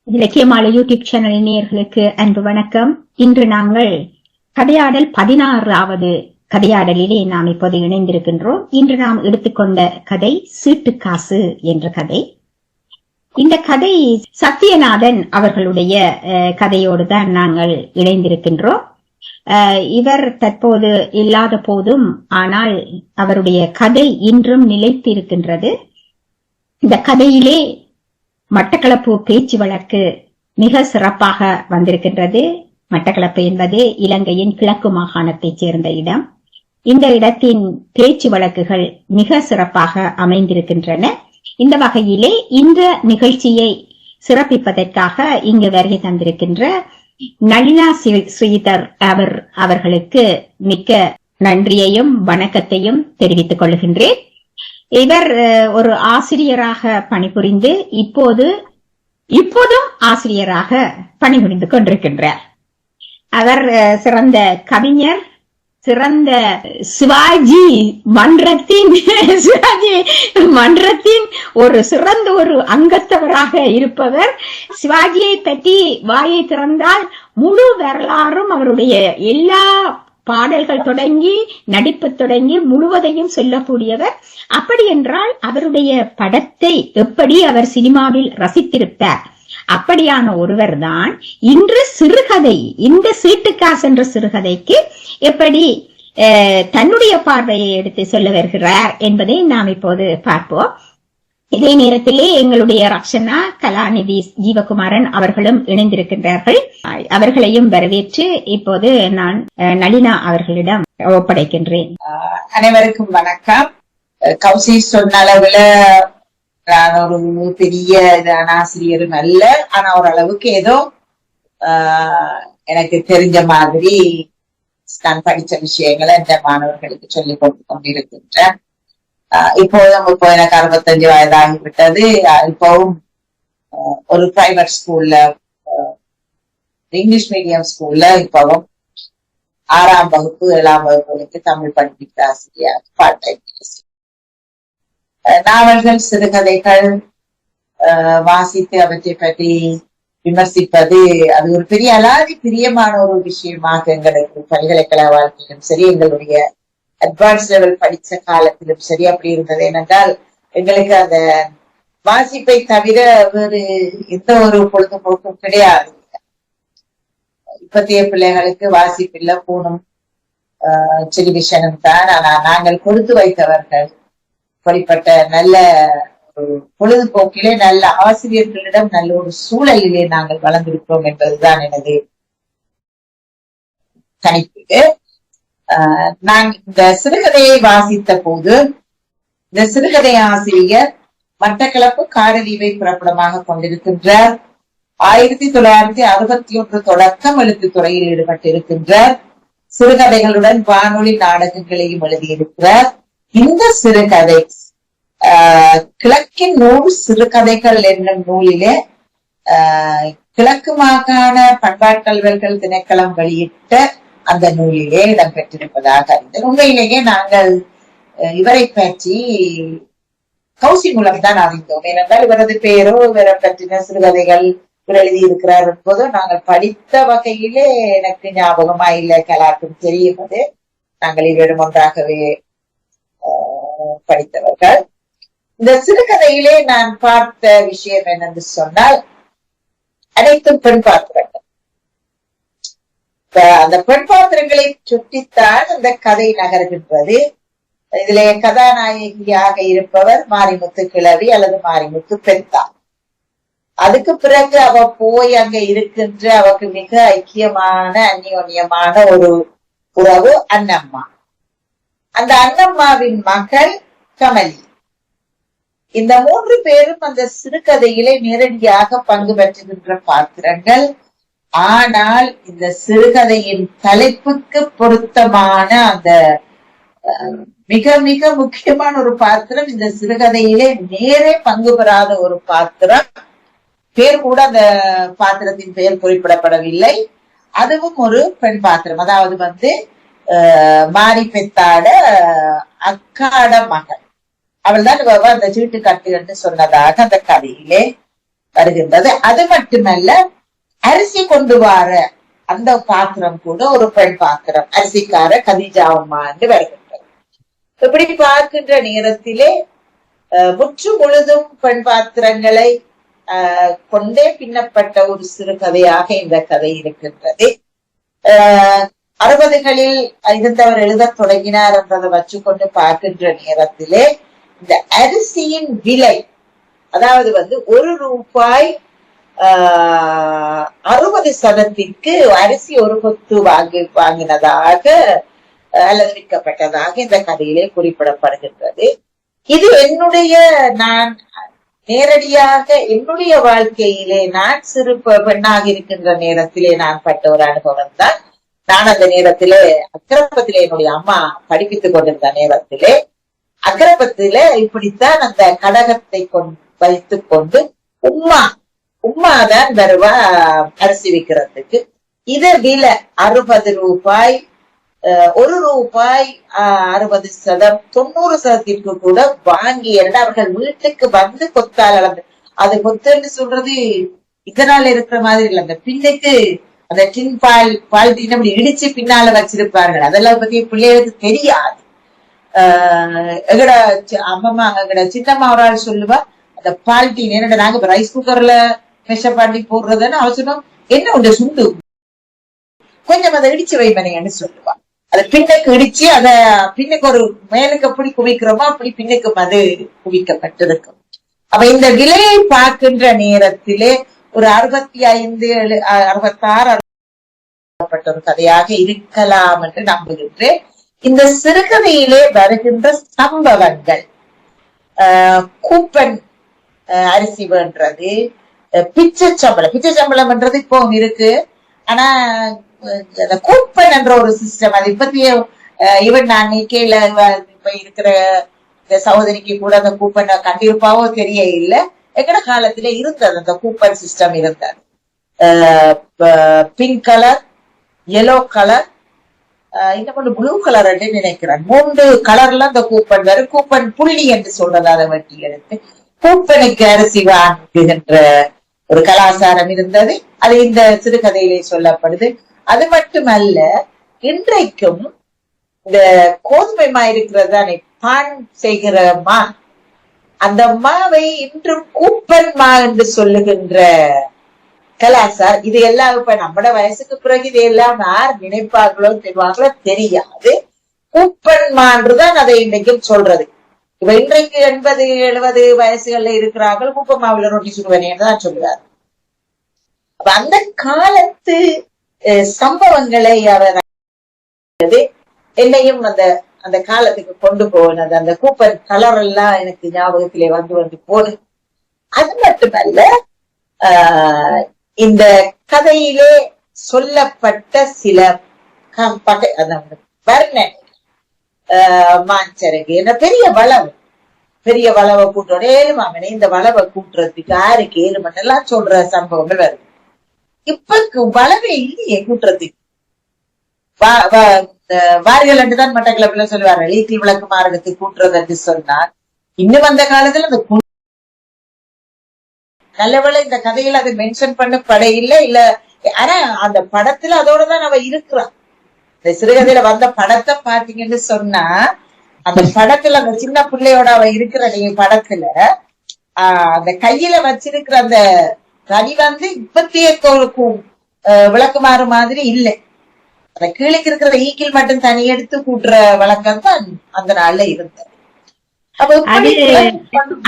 இலக்கியமாலை YouTube channel நேயர்களுக்கு அன்பு வணக்கம். இன்று நாங்கள் கதையாடல் 16வது கதையாடலிலே நாம் இப்போது இணைந்திருக்கின்றோம். இன்று நாம் எடுத்துக்கொண்ட கதை சீட்டுக்காசு என்ற கதை. இந்த கதை சத்யநாதன் அவர்களுடைய கதையோடு தான் நாங்கள் இணைந்திருக்கின்றோம். இவர் தற்போது இல்லாத போதும் ஆனால் அவருடைய கதை இன்றும் நிலைத்திருக்கின்றது. இந்த கதையிலே மட்டக்களப்பு பேச்சு வழக்கு மிக சிறப்பாக வந்திருக்கின்றது. மட்டக்களப்பு என்பது இலங்கையின் கிழக்கு மாகாணத்தைச் சேர்ந்த இடம். இந்த இடத்தின் பேச்சு வழக்குகள் மிக சிறப்பாக அமைந்திருக்கின்றன. இந்த வகையிலே இந்த நிகழ்ச்சியை சிறப்பிப்பதற்காக இங்கு வருகை தந்திருக்கின்ற நளினா ஸ்ரீதர் அவர்களுக்கு மிக்க நன்றியையும் வணக்கத்தையும் தெரிவித்துக் கொள்கின்றேன். இவர் ஒரு ஆசிரியராக பணிபுரிந்து இப்போதும் ஆசிரியராக பணிபுரிந்து கொண்டிருக்கின்றார். அவர் சிறந்த கவிஞர், சிறந்த சிவாஜி மன்றத்தின் ஒரு சிறந்த ஒரு அங்கத்தவராக இருப்பவர். சிவாஜியை பற்றி வாயை திறந்தால் முழு வரலாறும் அவருடைய எல்லா பாடல்கள் தொடங்கி நடிப்பு தொடங்கி முழுவதையும் சொல்லக்கூடியவர். அப்படி என்றால் அவருடைய படத்தை எப்படி அவர் சினிமாவில் ரசித்திருப்பார். அப்படியான ஒருவர் தான் இன்று சிறுகதை, இந்த சீட்டுக்காசு என்ற சிறுகதைக்கு எப்படி தன்னுடைய பார்வையை எடுத்து சொல்ல வருகிறார் என்பதை நாம் இப்போது பார்ப்போம். இதே நேரத்திலே எங்களுடைய ரக்ஷனா, கலாநிதி ஜீவகுமாரன் அவர்களும் இணைந்திருக்கின்றார்கள். அவர்களையும் வரவேற்று இப்போது நான் நளினா அவர்களிடம் ஒப்படைக்கின்றேன். அனைவருக்கும் வணக்கம். கௌசி சொன்ன அளவுல நான் ஒரு பெரிய ஆசிரியரும் அல்ல, ஆனா ஓரளவுக்கு ஏதோ எனக்கு தெரிஞ்ச மாதிரி நான் படிச்ச விஷயங்களை இந்த மாணவர்களுக்கு சொல்லிக் கொடுத்து கொண்டிருக்கின்றேன். இப்போதும் எனக்கு 65 வயதாகிவிட்டது. இப்பவும் ஒரு பிரைவேட் ஸ்கூல்ல, இங்கிலீஷ் மீடியம் ஸ்கூல்ல இப்பவும் 6ஆம் வகுப்பு 7ஆம் வகுப்புகளுக்கு தமிழ் படிப்பித்த ஆசிரியர், பார்ட் டைம். நாவல்கள், சிறுகதைகள் வாசித்து அவற்றை பற்றி விமர்சிப்பது அது ஒரு பெரிய அலாதி பிரியமான ஒரு விஷயமாக எங்களுக்கு பல்கலைக்கழக வாழ்க்கையிலும் சரி, எங்களுடைய அட்வான்ஸ் லெவல் படிச்ச காலத்திலும் சரி அப்படி இருந்தது. ஏனென்றால் எங்களுக்கு அந்த வாசிப்பை தவிர வேறு எந்த ஒரு பொழுதுபோக்கும் கிடையாது. இப்பத்திய பிள்ளைகளுக்கு வாசிப்பில்ல, போனும் டெலிவிஷனும் தான். ஆனா நாங்கள் கொடுத்து வைத்தவர்கள் அப்படிப்பட்ட நல்ல ஒரு பொழுதுபோக்கிலே, நல்ல ஆசிரியர்களிடம் நல்ல ஒரு சூழலிலே நாங்கள் வளர்ந்திருக்கிறோம் என்பதுதான் எனது கணிப்பு. நான் இந்த சிறுகதையை வாசித்த போது, இந்த சிறுகதை ஆசிரியர் மட்டக்களப்பு காரதீவை புறப்படமாக கொண்டிருக்கின்றார். 1961 தொடக்கம் எழுத்துத் துறையில் ஈடுபட்டிருக்கின்றார். சிறுகதைகளுடன் வானொலி நாடகங்களையும் எழுதியிருக்கிறார். இந்த சிறுகதை கிழக்கின் 100 சிறுகதைகள் என்னும் நூலிலே கிழக்கு மாகாண பண்பாட்டல்வர்கள் திணைக்களம் வெளியிட்ட அந்த நூலிலே இடம்பெற்றிருப்பதாக அறிந்தேன். உண்மையிலேயே நாங்கள் இவரை பற்றி கௌசி மூலம் தான் அறிந்தோம். ஏனென்றால் இவரது பேரோ, இவரை பற்றின சிறுகதைகள் இவர் எழுதியிருக்கிறார் என்பதோ நாங்கள் படித்த வகையிலே எனக்கு ஞாபகமா இல்லை. கலாக்கும் தெரியுவது, நாங்கள் இவரிடம் ஒன்றாகவே படித்தவர்கள். இந்த சிறுகதையிலே நான் பார்த்த விஷயம் என்னென்று சொன்னால், அனைத்தும் பெண் பாத்திரங்கள். அந்த பெண் பாத்திரங்களை சுற்றித்தான் அந்த கதை நகர்கின்றது. இதிலே கதாநாயகியாக இருப்பவர் மாரிமுத்து கிழவி அல்லது மாரிமுத்து பெத்தா. அதுக்கு பிறகு அவ போய் அங்க இருக்கின்ற அவக்கு மிக ஐக்கியமான அந்யோன்யமான ஒரு உறவு அன்னம்மா. அந்த அன்னம்மாவின் மகள் கமலி. இந்த 3 பேரும் அந்த சிறுகதையிலே நேரடியாக பங்கு பெற்றுகின்ற பாத்திரங்கள். ஆனால் இந்த சிறுகதையின் தலைப்புக்கு பொருத்தமான அந்த மிக மிக முக்கியமான ஒரு பாத்திரம், இந்த சிறுகதையிலே நேரே பங்கு பெறாத ஒரு பாத்திரம். பேர் கூட அந்த பாத்திரத்தின் பெயர் குறிப்பிடப்படவில்லை. அதுவும் ஒரு பெண் பாத்திரம். அதாவது மாரி பெத்தாட அக்காட மகள். அவள் தான் அந்த சீட்டு கட்டு என்று சொன்னதாக அந்த கதையிலே வருகின்றது. அது மட்டுமல்ல, அரிசி கொண்டு வர அந்த பாத்திரம் கூட ஒரு பெண் பாத்திரம், அரிசிக்கார கதீஜா அம்மா என்று வருகின்றது. இப்படி பார்க்கின்ற நேரத்திலே முற்று முழுதும் பெண் பாத்திரங்களை கொண்டே பின்னப்பட்ட ஒரு சிறுகதையாக இந்த கதை இருக்கின்றது. 60களில் இருந்தவர் எழுதத் தொடங்கினார் என்றதை வச்சுக்கொண்டு பார்க்கின்ற நேரத்திலே இந்த அரிசியின் விலை, அதாவது ஒரு ரூபாய் 60 அரிசி ஒரு கொத்து வாங்கினதாக அல்லது விற்கப்பட்டதாக இந்த கதையிலே குறிப்பிடப்படுகின்றது. இது நான் நேரடியாக என்னுடைய வாழ்க்கையிலே நான் சிறு பெண்ணாக இருக்கின்ற நேரத்திலே நான் பட்ட ஒரு அனுபவம் தான். நான் அந்த நேரத்திலே அக்கிரப்பத்திலே என்னுடைய அம்மா படிப்பித்துக் கொண்டிருந்த நேரத்திலே அக்கிரப்பத்திலே இப்படித்தான் அந்த கடகத்தை வைத்துக் கொண்டு உம்மாதான் வருவா அரிசி விற்கிறதுக்கு. இது விலை 60 ரூபாய், 1 ரூபாய் 60%, 90% கூட வாங்கி அவர்கள் வீட்டுக்கு வந்து கொத்தால் அளந்து, அது கொத்துன்னு சொல்றது இதனால இருக்கிற மாதிரி இல்ல, அந்த பின்னுக்கு அந்த டின் பால் டின் அப்படி இடிச்சு பின்னால வச்சிருப்பார்கள். அதெல்லாம் பத்தி பிள்ளைகளுக்கு தெரியாது. எங்கட அம்மம்மா எங்கட சின்னம்மா ஒரு ஆள் சொல்லுவா, அந்த பால் டின் என்னோட நாங்க ரைஸ் குக்கர்ல மெஷர் பண்ணி போடுறதுன்னு அவ சொன்னோம், என்ன உண்ட சுண்டு கொஞ்சம் அதை இடிச்சு வைமனைன்னு சொல்லுவா. அதை பின்னுக்கு இடிச்சு அத பின்னுக்கு ஒரு மேலுக்கு எப்படி குவிக்கிறோமோ அப்படி பின்னுக்கும் அது குவிக்கப்பட்டிருக்கும். அப்ப இந்த விலையை பார்க்கின்ற நேரத்திலே ஒரு 65, 66 ஒரு கதையாக இருக்கலாம் என்று நம்புகின்றேன். இந்த சிறுகதையிலே வருகின்ற சம்பவங்கள், கூப்பன் அரிசி வேண்டது, பிச்சை சம்பளம் என்றது இப்போ இருக்கு. ஆனா கூப்பன் என்ற ஒரு சிஸ்டம், அது இப்பத்திய ஈவன் நான் நீக்கையில இப்ப இருக்கிற இந்த சகோதரிக்கு கூட அந்த கூப்பன் கண்டிருப்பாவோ தெரிய இல்லை. எங்கட காலத்திலே இருந்தது அந்த கூப்பன் சிஸ்டம் இருந்தது. பிங்க் கலர், எல்லோ கலர், இன்னும் ப்ளூ கலர் நினைக்கிறேன். 3 கலர்ல அந்த கூப்பன் வரும். கூப்பன் புள்ளி என்று சொல்றது, அதை வெட்டி எடுத்து கூப்பனுக்கு அரிசி வாங்குகின்ற ஒரு கலாச்சாரம் இருந்தது. அது இந்த சிறுகதையிலே சொல்லப்படுது. அது மட்டுமல்ல, இன்றைக்கும் இந்த கோதுமை மா இருக்கிறது பான் செய்கிற மா, அந்த மாவை இன்றும் கூப்பன் மா என்று சொல்லுகின்ற கலாச்சாரம். இது எல்லாம் இப்ப நம்மட வயசுக்கு பிறகு இது எல்லாம் யார் நினைப்பார்களோ தெரிவார்களோ தெரியாது. கூப்பன் மான்றுதான் அதை இன்றைக்கும் சொல்றது. இப்ப இன்றைக்கு 80, 70 வயசுகள்ல இருக்கிறார்கள் கூப்பன் மாவுல ரொட்டி சுடுவேன்னு தான் சொல்லுவார். அப்ப அந்த காலத்து சம்பவங்களை அவர் என்னையும் அந்த காலத்துக்கு கொண்டு போனது. அந்த கூப்பன் கலர் எல்லாம் எனக்கு ஞாபகத்திலே வந்து போடு. அது மட்டுமல்ல, இந்த கதையிலே சொல்லப்பட்ட சில வர்ணனை, மாஞ்சரகு என்ன பெரிய வளவை கூட்டோட 7 மாமனே இந்த வளவை கூட்டுறதுக்கு 6க்கு 7 மணி எல்லாம் சொல்ற சம்பவங்கள் வருது. இப்ப வளவே இல்லையே கூட்டுறதுக்கு. வாரிகள் என்றுதான் மட்டக்களப்பில சொல்லுவார்கள், ஈட்டி விளக்கு மாறனுக்கு கூட்டுறது என்று சொன்னார். இன்னும் அந்த காலத்துல அந்த நல்லவேளை இந்த கதையில அது மென்ஷன் பண்ணப்பட இல்ல. ஆனா அந்த படத்துல அதோடதான் அவ இருக்கிறான். இந்த சிறுகதையில வந்த படத்தை பாத்தீங்கன்னு சொன்னா, அந்த படத்துல அந்த சின்ன பிள்ளையோட அவ இருக்கிற படத்துல அந்த கையில வச்சிருக்கிற அந்த தனி இப்பத்திய விளக்குமாறு மாதிரி இல்லை. அந்த கீழே இருக்கிற ஈக்கில் மட்டும் தனி எடுத்து கூட்டுற வழக்கம் தான் அந்த நாள்ல இருந்தது.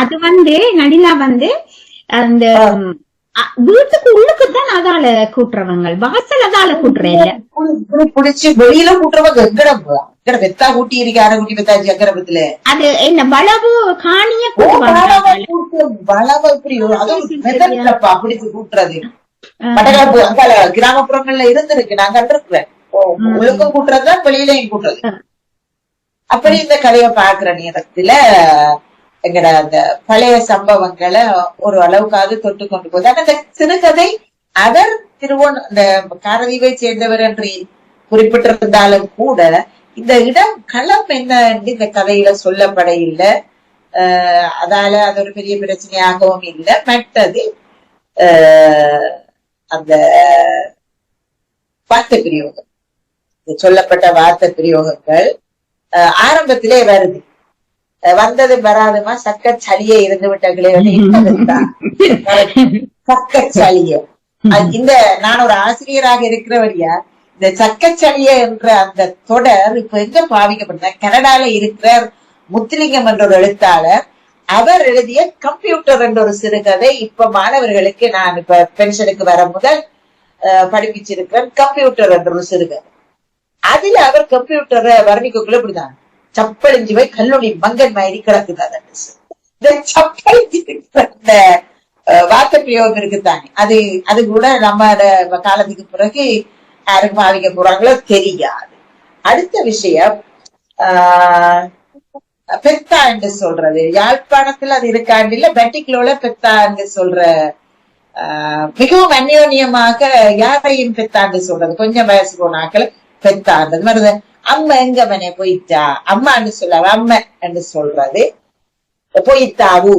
அது நடிலா அந்த வீட்டுக்கு உள்ளுக்குதான் அதால கூட்டுறவங்க, வாசல் அதால கூட்டுறேன் புடிச்சு வெளியில கூட்டுறவங்க எங்கட வெத்தா கூட்டி இருக்கு, அரை கூட்டி வெத்தாச்சு அக்கரபத்துல. அது என்ன வளவு காணிய வளவு மெதப்பா பிடிச்சு கூட்டுறது. மட்டக்களப்பு அங்கால கிராமப்புறங்கள்ல இருந்திருக்கு, நான் கண்டிருக்கிறேன். உள்ளுக்கும் கூட்டுறதுதான் வெளியிலையும் கூட்டுறது. அப்படி இந்த கதையை பாக்குற நேரத்துல எங்கட அந்த பழைய சம்பவங்களை ஒரு அளவுக்காவது தொட்டு கொண்டு போகுது. ஆனா அந்த சிறுகதை அவர் இந்த காரதீவை சேர்ந்தவர் என்று குறிப்பிட்டிருந்தாலும் கூட இந்த இடம் களம் என்ன இந்த கதையில சொல்லப்பட இல்லை. அதால அது ஒரு பெரிய பிரச்சனையாகவும் இல்லை. மற்றது அந்த வார்த்தை பிரயோகம், சொல்லப்பட்ட வார்த்தை பிரயோகங்கள் ஆரம்பத்திலே வருது. வந்தது வராதுமா சக்க சளியே இருந்து விட்டங்களே சக்க சளிய. இந்த நான் ஒரு ஆசிரியராக இருக்கிறவரியா இந்த சக்கச்சளிய என்ற அந்த தொடர் இப்ப எங்க பாவிக்கப்பட்ட கனடால இருக்கிற முத்துலிங்கம் என்ற ஒரு எழுத்தாளர் அவர் எழுதிய கம்ப்யூட்டர் என்ற ஒரு சிறுகதை இப்ப மாணவர்களுக்கு நான் இப்ப பென்ஷனுக்கு வர முதல் படிப்பிச்சிருக்கிறேன். கம்ப்யூட்டர் என்ற ஒரு சிறுகதை. அதுல அவர் கம்ப்யூட்டரை வர்ணிக்கக்குள்ள இப்படிதான் சப்பழிஞ்சு போய் கல்லூரி மங்கன் மாதிரி கிடக்குது. இந்த சப்பழிஞ்சு அந்த வார்த்தை பிரயோகம் இருக்குத்தானே, அது கூட நம்ம காலத்துக்கு பிறகு யாருக்கு பாவிக்க போறாங்களோ தெரியாது. அடுத்த விஷயம் பெத்தா என்று சொல்றது, யாழ்ப்பாணத்துல அது இருக்காண்டில பெட்டிக்குள்ள பெத்தா என்று சொல்ற மிகவும் அந்யோன்யமாக யாரையும் பெத்தாண்டு சொல்றது. கொஞ்சம் வயசு போனாக்கள் பெத்தாண்டு மாதிரி அம்மா எங்க மனே போயிட்டா அம்மான்னு சொல்ல அம்மா என்று சொல்றது. போயிட்டாவு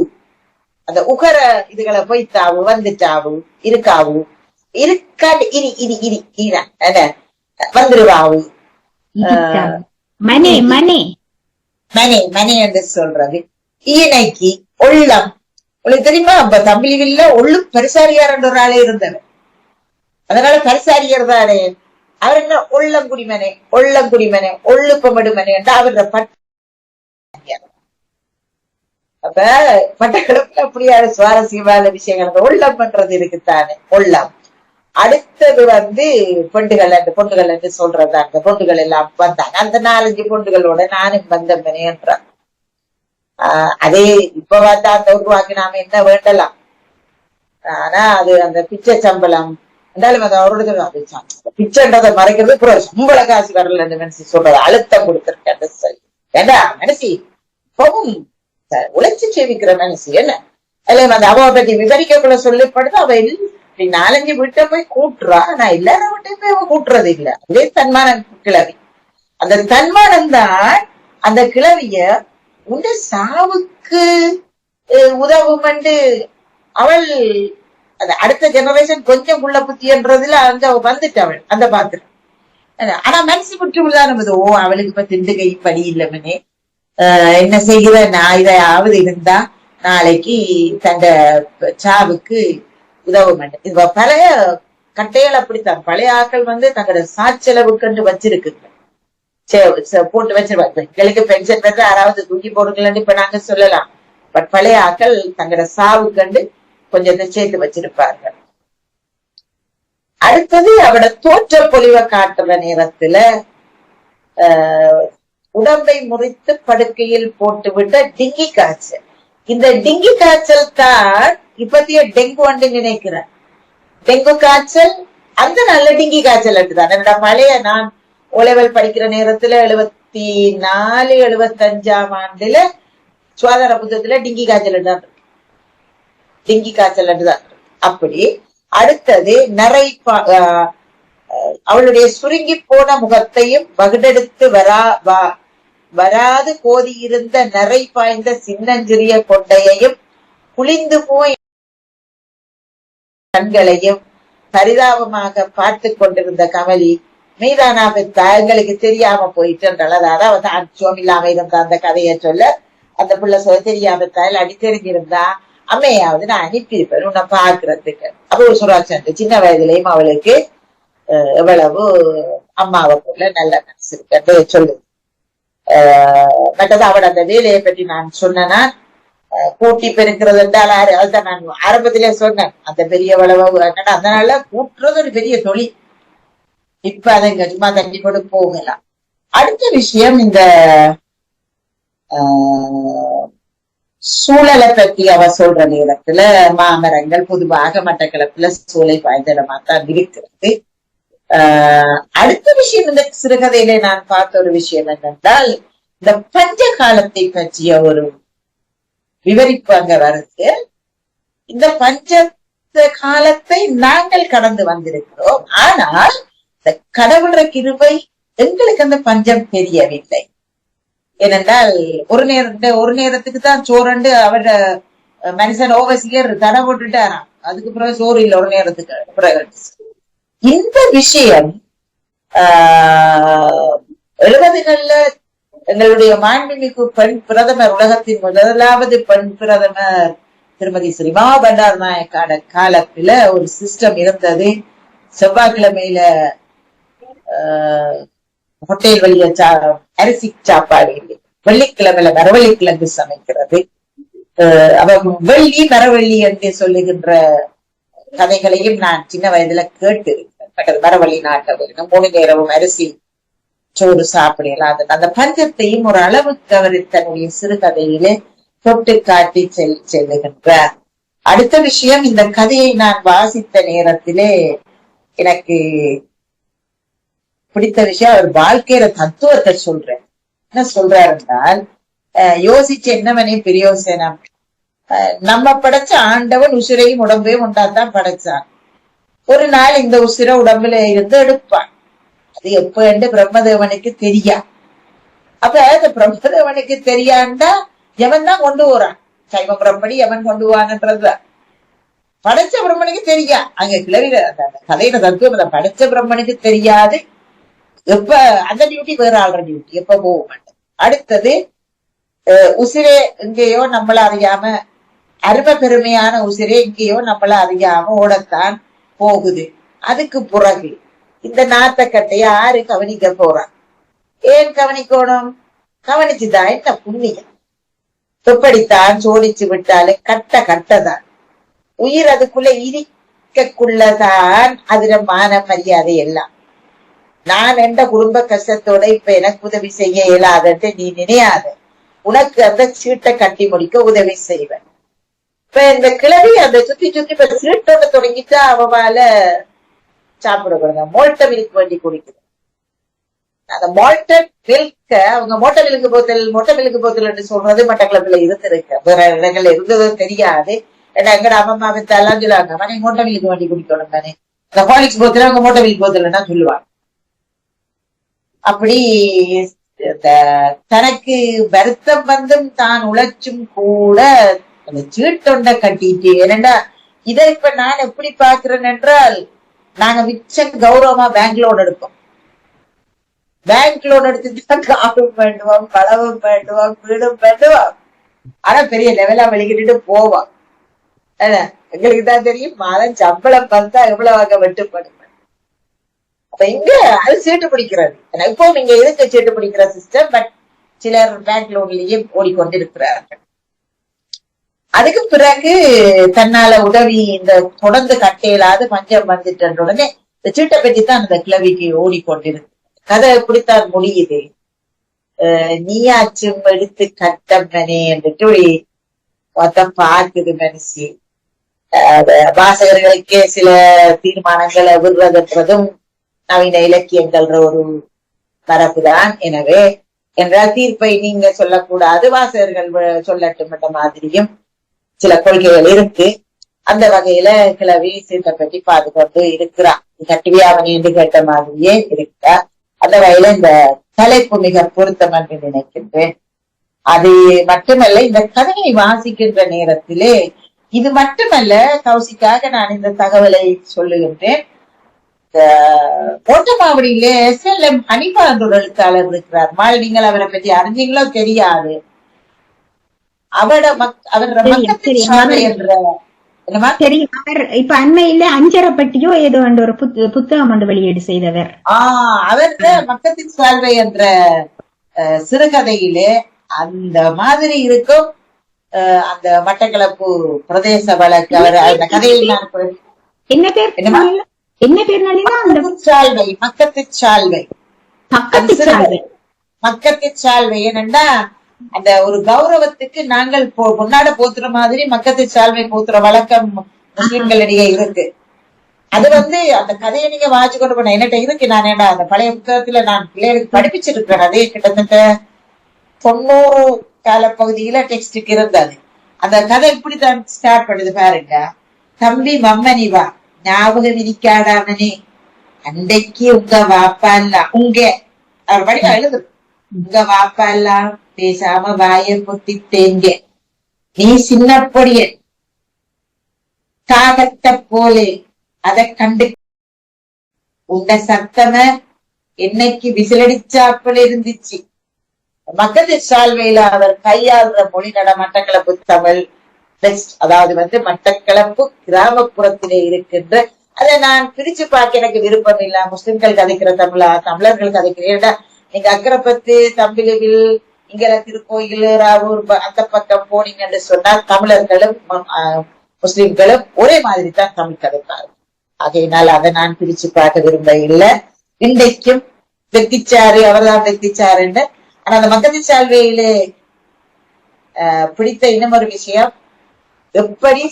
அந்த உகர இதுகளை போயிட்டாவு வந்துட்டாவு இருக்காவு இருக்காது இனி இனி இனி என்ன வந்துருவாவு மனே மனே மனே மனே என்று சொல்றது. ஈனைக்கு உள்ளம் உங்களுக்கு தெரியுமா? அப்ப தமிழில் ஒள்ளு பரிசாரியார் என்ற ஒரு ஆளே இருந்தவர். அதனால பரிசாரியார் தானே அவர் என்ன உள்ளங்குடிமனே உள்ளங்குடிமனே ஒள்ளுப்பமடுமனே என்று அவர அப்ப மட்டக்களப்புல அப்படியான சுவாரஸ்யமான விஷயங்கள் உள்ளம் பண்றது இருக்குத்தானே உள்ளம். அடுத்தது பொண்டுகள் என்று சொல்றது. அந்த பொண்டுகள் எல்லாம் வந்தாங்க. அந்த 4-5 பொண்டுகளோட நானும் வந்தவனே என்றான். அதே இப்ப பார்த்தா அந்த உருவாக்கி நாம என்ன வேண்டலாம். ஆனா அது அந்த பிச்சை சம்பளம் என்றாலும் அது அவரோட பிச்சைன்றதை மறைக்கிறது அப்புறம் சம்பள காசு வரல மனசு சொல்றது அழுத்தம் கொடுத்திருக்கேன் சொல்லி ஏண்டா மனசி இப்பவும் உழைச்சி சேமிக்கிற மனசு என்ன அல்ல அந்த அவ பத்தி விவரிக்கக்குள்ள சொல்லப்படுது. அவ 4-5 வீட்டை போய் கூட்டுறா. ஆனா எல்லாரும் வீட்டையும் போய் அவ கூட்டுறது இல்ல. அதே தன்மான கிளவி. அந்த தன்மானம் தான் அந்த கிளவிய உண்ட சாவுக்கு உதவும். அவள் அடுத்த ஜெனரேஷன் கொஞ்சம் உள்ள புத்தின்றதுல அங்க வந்துட்டு அவள் அந்த பாத்திரம். ஆனா மனசு விட்டு விழுதானது. ஓ அவளுக்கு இப்ப திண்டு கை படி இல்லமனே என்ன செய்கிற நான் இதாவது இருந்தா நாளைக்கு தந்த சாவுக்கு உதவ மாட்டேன். இது பழைய கட்டைகள் அப்படித்தான். பழைய ஆக்கள் தங்களோட சாச்செலவுக்கு வச்சிருக்குங்க போட்டு வச்சிருவாங்க. எங்களுக்கு பென்ஷன் பெற்ற யாராவது தூக்கி போடுங்கன்னு இப்ப நாங்க சொல்லலாம். பட் பழைய ஆக்கள் தங்களோட சாவுக்கண்டு கொஞ்சத்தை சேர்த்து வச்சிருப்பார்கள். அடுத்தது அவட தோற்ற பொலிவை காட்டுற நேரத்துல உடம்பை முறித்து படுக்கையில் போட்டு விட்ட டிங்கி காய்ச்சல். இந்த டிங்கி காய்ச்சல் தான் இப்பத்திய டெங்கு வந்து நினைக்கிறேன். டெங்கு காய்ச்சல் அந்த நல்ல டிங்கி காய்ச்சல் தான். என்னோட பழைய நான் ஓலெவல் படிக்கிற நேரத்துல 74-75ஆம் ஆண்டுல சுகாதார புத்தகத்துல டிங்கி காய்ச்சல் தான் டிங்கி காய்ச்சல் தான். அப்படி அடுத்தது அவளுடைய சுருங்கி போன முகத்தையும் வகுடெடுத்து வராது கோதி இருந்த நிறை பாய்ந்த சின்னஞ்சிறிய கொண்டையையும் குளிந்து போய் கண்களையும் பரிதாபமாக பார்த்து கொண்டிருந்த கமலி மீதானா பெத்தா எங்களுக்கு தெரியாம போயிட்டுன்றால். அதாவது அவ அச்சோம் இல்லாம இருந்த அந்த கதையை சொல்ல அந்த பிள்ளை சொல்ல தெரியாம தாயில் அடி தெரிஞ்சிருந்தா அம்மையாவது நான் அனுப்பியிருப்பேன் உன்னை பாக்குறதுக்கு. அப்ப ஒரு சுராட்சி சின்ன வயதுலயும் அவளுக்கு எவ்வளவு அம்மாவை போல நல்ல மனசு இருக்கு சொல்லுது. மற்றது அவட அந்த வேலையை பற்றி நான் சொன்னா கூட்டி பெருக்கிறது என்றால் அதுதான் நான் ஆரம்பத்திலே சொன்னேன். அந்த பெரிய வளவு அதனால கூட்டுறது ஒரு பெரிய தொழில். இப்ப அதை சும்மா தண்ணி போட்டு போகலாம். அடுத்த விஷயம் இந்த சூழலை பற்றி அவ சொல்ற நேரத்துல மாமரங்கள் பொதுவாக மட்டக்களப்புல சூளை பாய்ந்தடமா தான் இருக்கிறது. அடுத்த விஷயம் இந்த சிறுகதையில நான் பார்த்த ஒரு விஷயம் என்னென்றால் இந்த பஞ்ச காலத்தை பற்றிய ஒரு விவரிப்பு அங்க வருது. இந்த பஞ்ச காலத்தை நாங்கள் கடந்து வந்திருக்கிறோம். ஆனால் இந்த கடவுள கிருபை எங்களுக்கு அந்த பஞ்சம் தெரியவில்லை. ஏனென்றால் ஒரு நேரத்துக்கு தான் சோரண்டு அவரோட மனுஷன் ஓவசியர் தடை போட்டுட்டாராம். அதுக்கு பிறகு சோறு இல்ல ஒரு நேரத்துக்கு பிறகு. இந்த விஷயம் 70கள்ல எங்களுடைய மாண்புமிகு பெண் பிரதமர், உலகத்தின் முதலாவது பெண் பிரதமர் திருமதி ஸ்ரீமா பண்டார் நாயக்கான காலத்துல ஒரு சிஸ்டம் இருந்தது. செவ்வாய்க்கிழமையில ஹோட்டல் வழிய அரிசி சாப்பாடு, வெள்ளிக்கிழமையில மரவள்ளிக்கிழங்கு சமைக்கிறது. வெள்ளி மரவள்ளி என்று சொல்லுகின்ற கதைகளையும் நான் சின்ன வயதுல கேட்டு இருக்கேன். மரவள்ளி நாட்டை 3 நேரமும் அரிசி சோறு சாப்பிடலாம். அந்த பஞ்சத்தையும் ஒரு அளவுக்கு அவர் தன்னுடைய சிறுகதையிலே தொட்டு காட்டி செல்லுகின்றார். அடுத்த விஷயம், இந்த கதையை நான் வாசித்த நேரத்திலே எனக்கு பிடித்த விஷயம், அவர் வாழ்க்கையில தத்துவத்தை சொல்றேன். என்ன சொல்றாரு என்றால், யோசிச்சு என்னவனே பிரயோசனம், நம்ம படைச்ச ஆண்டவன் உசிரையும் உடம்பையும் உண்டாதான் படைச்சான். ஒரு நாள் இந்த உசிர உடம்புல இருந்து எடுப்பான். அது எப்ப என்று பிரம்மதேவனுக்கு தெரியா. அப்ப இந்த பிரம்மதேவனுக்கு தெரியாண்டா எவன் தான் கொண்டு போறான், சைவ பிரம்மடி எவன் கொண்டு போவான்ன்றது படைச்ச பிரம்மனுக்கு தெரியா. அங்க கிளவில அந்த கதையில தத்துவம், படைச்ச பிரம்மனுக்கு தெரியாது. எப்ப அந்த டியூட்டி வேற ஆள்ற டியூட்டி, எப்ப போக மாட்டேன். அடுத்தது, உசிரே எங்கேயோ நம்மள அறியாம, அருமை பெருமையான உசிரே எங்கேயோ நம்மள அறியாம ஓடத்தான் போகுது. அதுக்கு பிறகு இந்த நாத்தக்கட்டைய யாரு கவனிக்க போறான்? ஏன் கவனிக்கணும்? கவனிச்சுதான் என்ன புண்ணியம்? எப்படித்தான் சோடிச்சு விட்டாலும் கட்டதான். உயிர் அதுக்குள்ள இருக்கக்குள்ளதான் அதுல மான மரியாதை எல்லாம். நான் எந்த குடும்ப கஷ்டத்தோட இப்ப எனக்கு உதவி செய்ய இயலாதன்ட்டு நீ நினையாத. உனக்கு அந்த சீட்டை கட்டி முடிக்க உதவி செய்வேன். இப்ப இந்த கிழவி அந்த சுத்தி இப்ப சீட்டோட தொடங்கிட்டா அவளால சாப்பிட கொடுங்க. மோல்ட்ட மில்க் வண்டி குடிக்குது. அந்த மால்டட் மில்க அவங்க மோட்டை மில்க்கு போத்தல் சொல்றது மட்டக்களப்புல இருந்திருக்கு. வேற இடங்கள்ல இருந்ததும் தெரியாது. ஏன்னா எங்கட அம்மா வித்தாலாம் சொல்லுவாங்க, மணி மோட்டை மில்க்கு வண்டி குடிக்கணும் தானே, இந்த ஹாலிக்ஸ் போத்தல அவங்க மோட்டை மில்க் போத்தல்னா சொல்லுவாங்க. அப்படி தனக்கு வருத்தம் வந்தும் தான் உழைச்சும் கூட அந்த சீட்டொண்ட கட்டிட்டு, ஏனண்டா இதை இப்ப நான் எப்படி பாக்குறேன் என்றால், நாங்க மிச்சம் கௌரவமா பேங்க் லோன் எடுப்போம். பேங்க் லோன் எடுத்துதான் காரும் வேண்டுவோம், களவும் வேண்டுவோம், வீடும் வேண்டுவோம். ஆனா பெரிய லெவலா வெளிக்கிட்டு போவோம். எங்களுக்கு தான் தெரியும் மாதம் சம்பளம் பார்த்தா எவ்வளவு வெட்டுப்படும். அப்ப இங்க அது சீட்டு பிடிக்கிறது. இப்போ நீங்க எதுக்கு சீட்டு பிடிக்கிற சிஸ்டம், பட் சிலர் பேங்க் லோன்லயே ஓடிக்கொண்டிருக்கிறார்கள். அதுக்கு பிறகு தன்னால உதவி இந்த தொடர்ந்து கட்டையிலாது பஞ்சம் வந்துட்ட உடனே இந்த சீட்டை பற்றி தான் அந்த கிளவிக்கு ஓடிக்கொண்டிருக்கு. கதை எப்படித்தான் முடியுது, நீயாச்சும் எடுத்து கட்டம்மனே என்றுட்டு மொத்தம் பார்க்குது மனுஷி. வாசகர்களுக்கே சில தீர்மானங்களை விடுறதுன்றதும் நவீன இலக்கியங்கள்ன்ற ஒரு மரபுதான். எனவே என்றால் தீர்ப்பை நீங்க சொல்லக்கூடாது, வாசகர்கள் சொல்லட்டும் என்ற மாதிரியும் சில கொள்கைகள் இருக்கு. அந்த வகையில கிளவி சீட்டை பற்றி பாதுகாத்து இருக்கிறான். கட்டுவியாவணி என்று கேட்ட மாதிரியே இருக்கா. அந்த வகையில இந்த தலைப்பு மிக பொருத்தம் என்று நினைக்கின்றேன். அது மட்டுமல்ல, இந்த கதையை வாசிக்கின்ற நேரத்திலே இது மட்டுமல்ல, கௌசிக்காக நான் இந்த தகவலை சொல்லுகின்றேன். கோட்டமாவடியிலே SLM ஹனிபா என்ற ஒரு எழுத்தாளர் இருக்கிறார். மால் நீங்கள் அவரை பற்றி அறிஞ்சீங்களோ தெரியாது. அவர் மக்கத்தின் சாலை என்ற இப்ப அண்மையில அஞ்சரப்பட்டியோ ஏதோ ஒரு புத்தகம் ஒன்று வெளியீடு செய்தவர். அவர் மக்கத்தின் சால்வை என்ற சிறுகதையிலே அந்த மாதிரி இருக்கும். அந்த மட்டக்களப்பு பிரதேச வழக்கு அவர் அந்த கதையை நான் என்ன பேர் சால்வை, மக்கத்தின் சால்வை, மக்கத்தின் சால்வை. ஏனென்றா அந்த ஒரு கௌரவத்துக்கு நாங்கள் பொன்னாட போத்துற மாதிரி மக்கத்து சால்வை போத்துற வழக்கம் முஸ்லிம்களிடையே இருக்கு. அது அந்த கதையை நீங்க வாசிச்சு கொண்டு போன என்னட்ட இருக்கு. நான் ஏன்னா அந்த பழைய புத்தகத்துல நான் பிள்ளைகளுக்கு படிப்பிச்சிருக்கிறேன். அதே கிட்டத்தட்ட 90 காலப்பகுதியில டெக்ஸ்டுக்கு இருந்தது. அந்த கதை இப்படித்தான் ஸ்டார்ட் பண்ணுது பாருங்க. தம்பி மம்மனி வா, ஞாபகம் இருக்காடாமனே, அன்றைக்கு உங்க வாப்பா எல்லாம் அவர் படிக்க எழுது, உங்க வாப்பா எல்லாம் பேசாம வாய பொத்திட்டேங்க, நீ சின்ன பொடிய காகத்தை போலே அதை கண்டு உங்க சத்தம என்னைக்கு விசிலடிச்சாப்புல இருந்துச்சு. மக்கள் சால்வையில அவர் கையாளுற மொழி நட மட்டக்களப்பு தமிழ் பெஸ்ட். அதாவது மட்டக்களப்பு கிராமப்புறத்திலே இருக்கின்ற, அதை நான் பிரிச்சு பார்க்க எனக்கு விருப்பம் இல்ல. முஸ்லிம்கள் கதைக்கிற தமிழா, தமிழர்கள் கதைக்கிற, நீங்க அக்கரைப்பத்து, தம்பிலுவில், இங்க திருக்கோயில், ராவூர் அந்த பக்கம் போனீங்கன்னு சொன்னா தமிழர்களும் முஸ்லிம்களும் ஒரே மாதிரி தான் தமிழ் கதைப்பாரு. ஆகையினால் அதை நான் பிரிச்சு பார்க்க விரும்ப இல்லை. இன்றைக்கும் வெத்திச்சாரு, அவர்தான் வெத்திச்சாருன்னு. ஆனா அந்த மக்கள் சால்வையிலே பிடித்த இன்னும் ஒரு விஷயம், எப்படி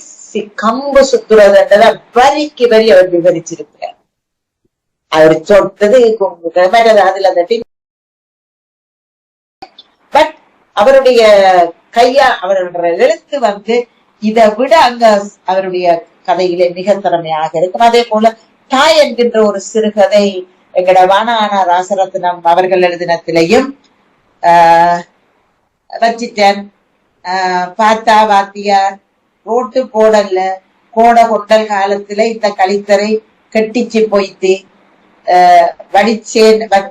கம்பு சுத்துறதுன்றத வரிக்கு வரி அவர் விவரிச்சிருக்கிறார். அவர் சொன்னது அதுல பட் அவருடைய கையா அவருடைய எழுத்து இதை விட அங்க அவருடைய கதையிலே மிக திறமையாக இருக்கும். அதே போல தாய் என்கின்ற ஒரு சிறுகதை எங்கட வானானா ராசரத்னம் அவர்கள் எழுதினத்திலையும் வச்சிட்டேன். பாத்தா வாத்தியார் ரோட்டு போடல்ல கோட கொண்டல் காலத்துல இந்த கழித்தரை கெட்டிச்சு போய்த்து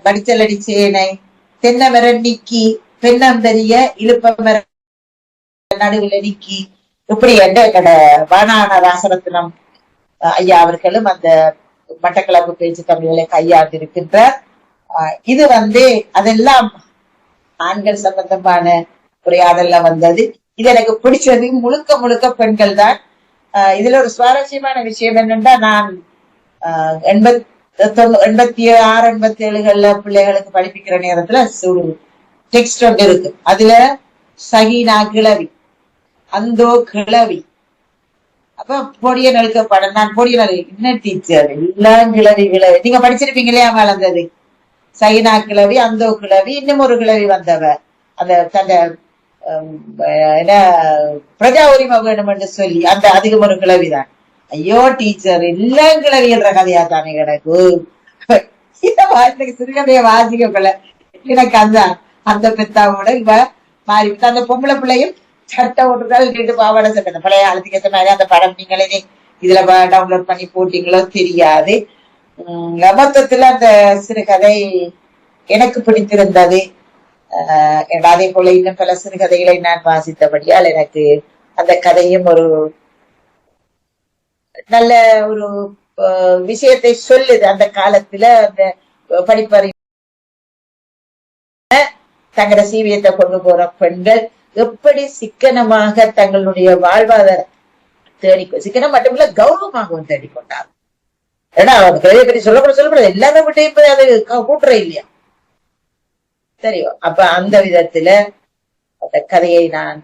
வடிச்சலடிச்சேனை தென்னை மரம் நிக்கி பெண்ணந்தரிய இழுப்ப மரம் நடுவுல நிக்கி இப்படி என்ற எங்கட வானான ராசரத்னம் ஐயா அவர்களும் அந்த மட்டக்களப்பு பேச்சு தமிழ்களை கையாண்டு இருக்கின்றார். இது அதெல்லாம் ஆண்கள் சம்பந்தமான உரையாடெல்லாம் வந்தது. இது எனக்கு பிடிச்சது முழுக்க முழுக்க பெண்கள் தான். இதுல ஒரு சுவாரஸ்யமான விஷயம் என்னன்னா, நான் 86 87 பிள்ளைகளுக்கு படிப்பிக்கிற நேரத்துல ஒரு டெக்ஸ்ட் ஒன்று இருக்கு. அதுல சகினா கிளவி, அந்தோ கிளவி, அப்ப பொடிய நெழுக்க படம், நான் பொடிய நெழு என்ன டீச்சர் எல்லாம் கிளவி கிளவி நீங்க படிச்சிருப்பீங்க இல்லையா வளர்ந்தது. சகினா கிளவி, அந்தோ கிளவி, இன்னும் ஒரு கிளவி வந்தவ அந்த தந்த என்ன பிரஜா உரிமை வேணும் என்று சொல்லி அந்த அதிகம் ஒரு கிளவிதான். ஐயோ டீச்சர் எல்லாம் கிளவி என்ற கதையா தானே எனக்கு சிறுகதைய வாசிக்கல. எனக்கு அந்த பெத்தாவோட இவ மாறி அந்த பொம்பளை பிள்ளையும் சட்டை ஓட்டுகள் கேட்டு பாவாடை சட்டை பழைய காலத்துக்கு ஏற்ற மாதிரி அந்த படம் நீங்களே இதுல டவுன்லோட் பண்ணி போட்டீங்களோ தெரியாது. மொத்தத்துல அந்த சிறுகதை எனக்கு பிடித்திருந்தது. அதே போல இன்னும் பல சிறுகதைகளை நான் வாசித்தபடியால் எனக்கு அந்த கதையும் ஒரு நல்ல ஒரு விஷயத்தை சொல்லுது. அந்த காலத்துல அந்த படிப்பறி தங்களோட சீவியத்தை கொண்டு போற பெண்கள் எப்படி சிக்கனமாக தங்களுடைய வாழ்வாதாரம் சிக்கனம் மட்டுமில்ல கௌரவமாகவும் தேடிக்கொண்டார். ஏன்னா அவங்க கதையை பற்றி சொல்லக்கூடாது எல்லாமே விட்டு அது கூட்டுற இல்லையா தெரியும். அப்ப அந்த விதத்துல அந்த கதையை நான்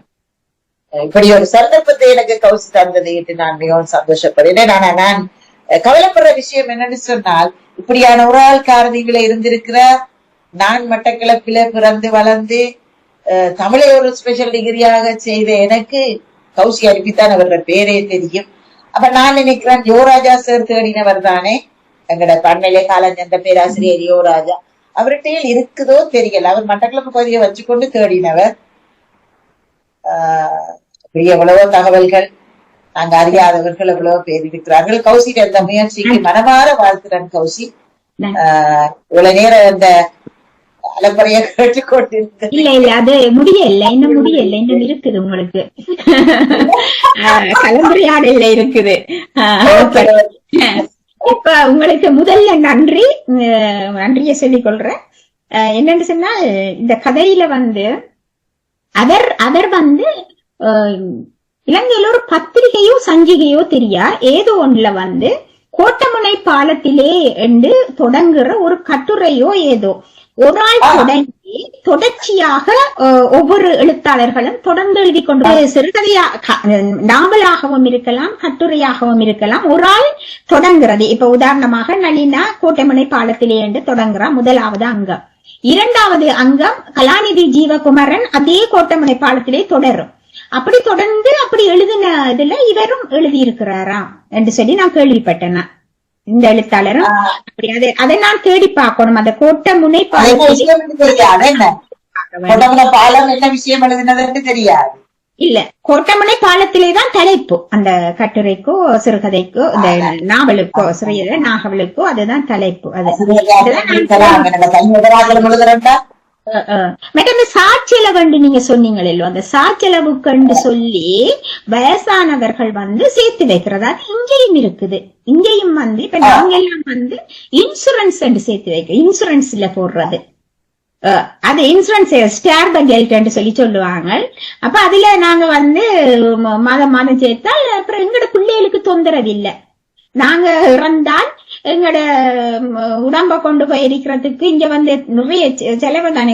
இப்படி ஒரு சந்தர்ப்பத்தை எனக்கு கௌசி தந்ததை நான் மிகவும் சந்தோஷப்படுறேன். நான் கவலைப்படுற விஷயம் என்னன்னு சொன்னால், இப்படியான ஒரு ஆள் காரணிகளை இருந்திருக்கிற நான் மட்டக்களப்பில பிறந்து வளர்ந்து தமிழை ஒரு ஸ்பெஷல் டிகிரியாக செய்த எனக்கு கௌசி அனுப்பித்தான் அவரோட பேரே தெரியும். அப்ப நான் நினைக்கிறேன் யுவராஜா சார் தேடினவர் தானே எங்கட பண்மையிலே காலஞ்சந்த பேராசிரியர் யுவராஜா. அவர்கிட்ட இருக்குதோ தெரியல, அவர் மட்டக்களப்பு பகுதியை வச்சுக்கொண்டு தேடினவர். எவ்வளவோ தகவல்கள் நாங்க அறியாதவர்கள் எவ்வளவோ பேர் இருக்கிறார்கள். கௌசி அந்த முயற்சிக்கு மனமாற வாழ்த்துறேன் கௌசி. இவ்வளவு நேரம் அந்த அலப்பறைய கேட்டுக்கொண்டு இல்ல அது முடியல, இன்னும் முடியல, இன்னும் இருக்குது உங்களுக்கு கலந்துரையாடல இருக்குது. இப்ப உங்களுக்கு முதல்ல நன்றிய சொல்லிக் கொள்றேன். என்னன்னு சொன்னா, இந்த கதையில அவர் இலங்கையில ஒரு பத்திரிகையோ சஞ்சிகையோ தெரியா ஏதோ ஒன்றுல கோட்டமுனை பாலத்திலே என்று தொடங்குற ஒரு கட்டுரையோ ஏதோ ஒரு நாள் தொடங்கி தொடர்ச்சியாக ஒவ்வொரு எழுத்தாளர்களும் தொடர்ந்து எழுதி கொண்டு சிறுகதையா நாவலாகவும் இருக்கலாம், கட்டுரையாகவும் இருக்கலாம். ஒரு ஆள் தொடங்குறது. இப்ப உதாரணமாக நளினா கோட்டமுனை பாலத்திலே என்று தொடங்குறா முதலாவது அங்கம். இரண்டாவது அங்கம் கலாநிதி ஜீவகுமாரன் அதே கோட்டமுனை பாலத்திலே தொடரும். அப்படி தொடர்ந்து அப்படி எழுதின இதுல இவரும் எழுதியிருக்கிறாராம் என்று சொல்லி நான் கேள்விப்பட்டேன். இந்த எழுத்தாளரும் அப்படி அதை நான் தேடி பார்க்கணும். அந்த கோட்டமுனை பாலம் என்ன விஷயம் எழுதினது தெரியாது. இல்ல, கோட்டமனை பாலத்திலேதான் தலைப்பு அந்த கட்டுரைக்கோ சிறுகதைக்கோ இந்த நாவலுக்கோ சிறிய நாவலுக்கோ அதுதான் தலைப்பு. மற்ற சாட்சியளவு நீங்க சொன்னீங்களோ அந்த சாட்சியளவுக்கு சொல்லி வயசானவர்கள் சேர்த்து வைக்கிறதா இங்கேயும் இருக்குது. இங்கேயும் இப்ப நாங்க எல்லாம் இன்சூரன்ஸ் சேர்த்து வைக்க இன்சூரன்ஸ்ல போடுறது அது இன்சூரன்ஸ் ஸ்டார் பங்கெல்ட் சொல்லி சொல்லுவாங்க. அப்ப அதுல நாங்க மாதம் மாதம் சேர்த்தால் அப்புறம் எங்கட பிள்ளைகளுக்கு தொந்தரவு இல்லை. நாங்க இறந்தால் எங்கட உடம்ப கொண்டு போய் இருக்கிறதுக்கு இங்க நிறைய செலவு தானே,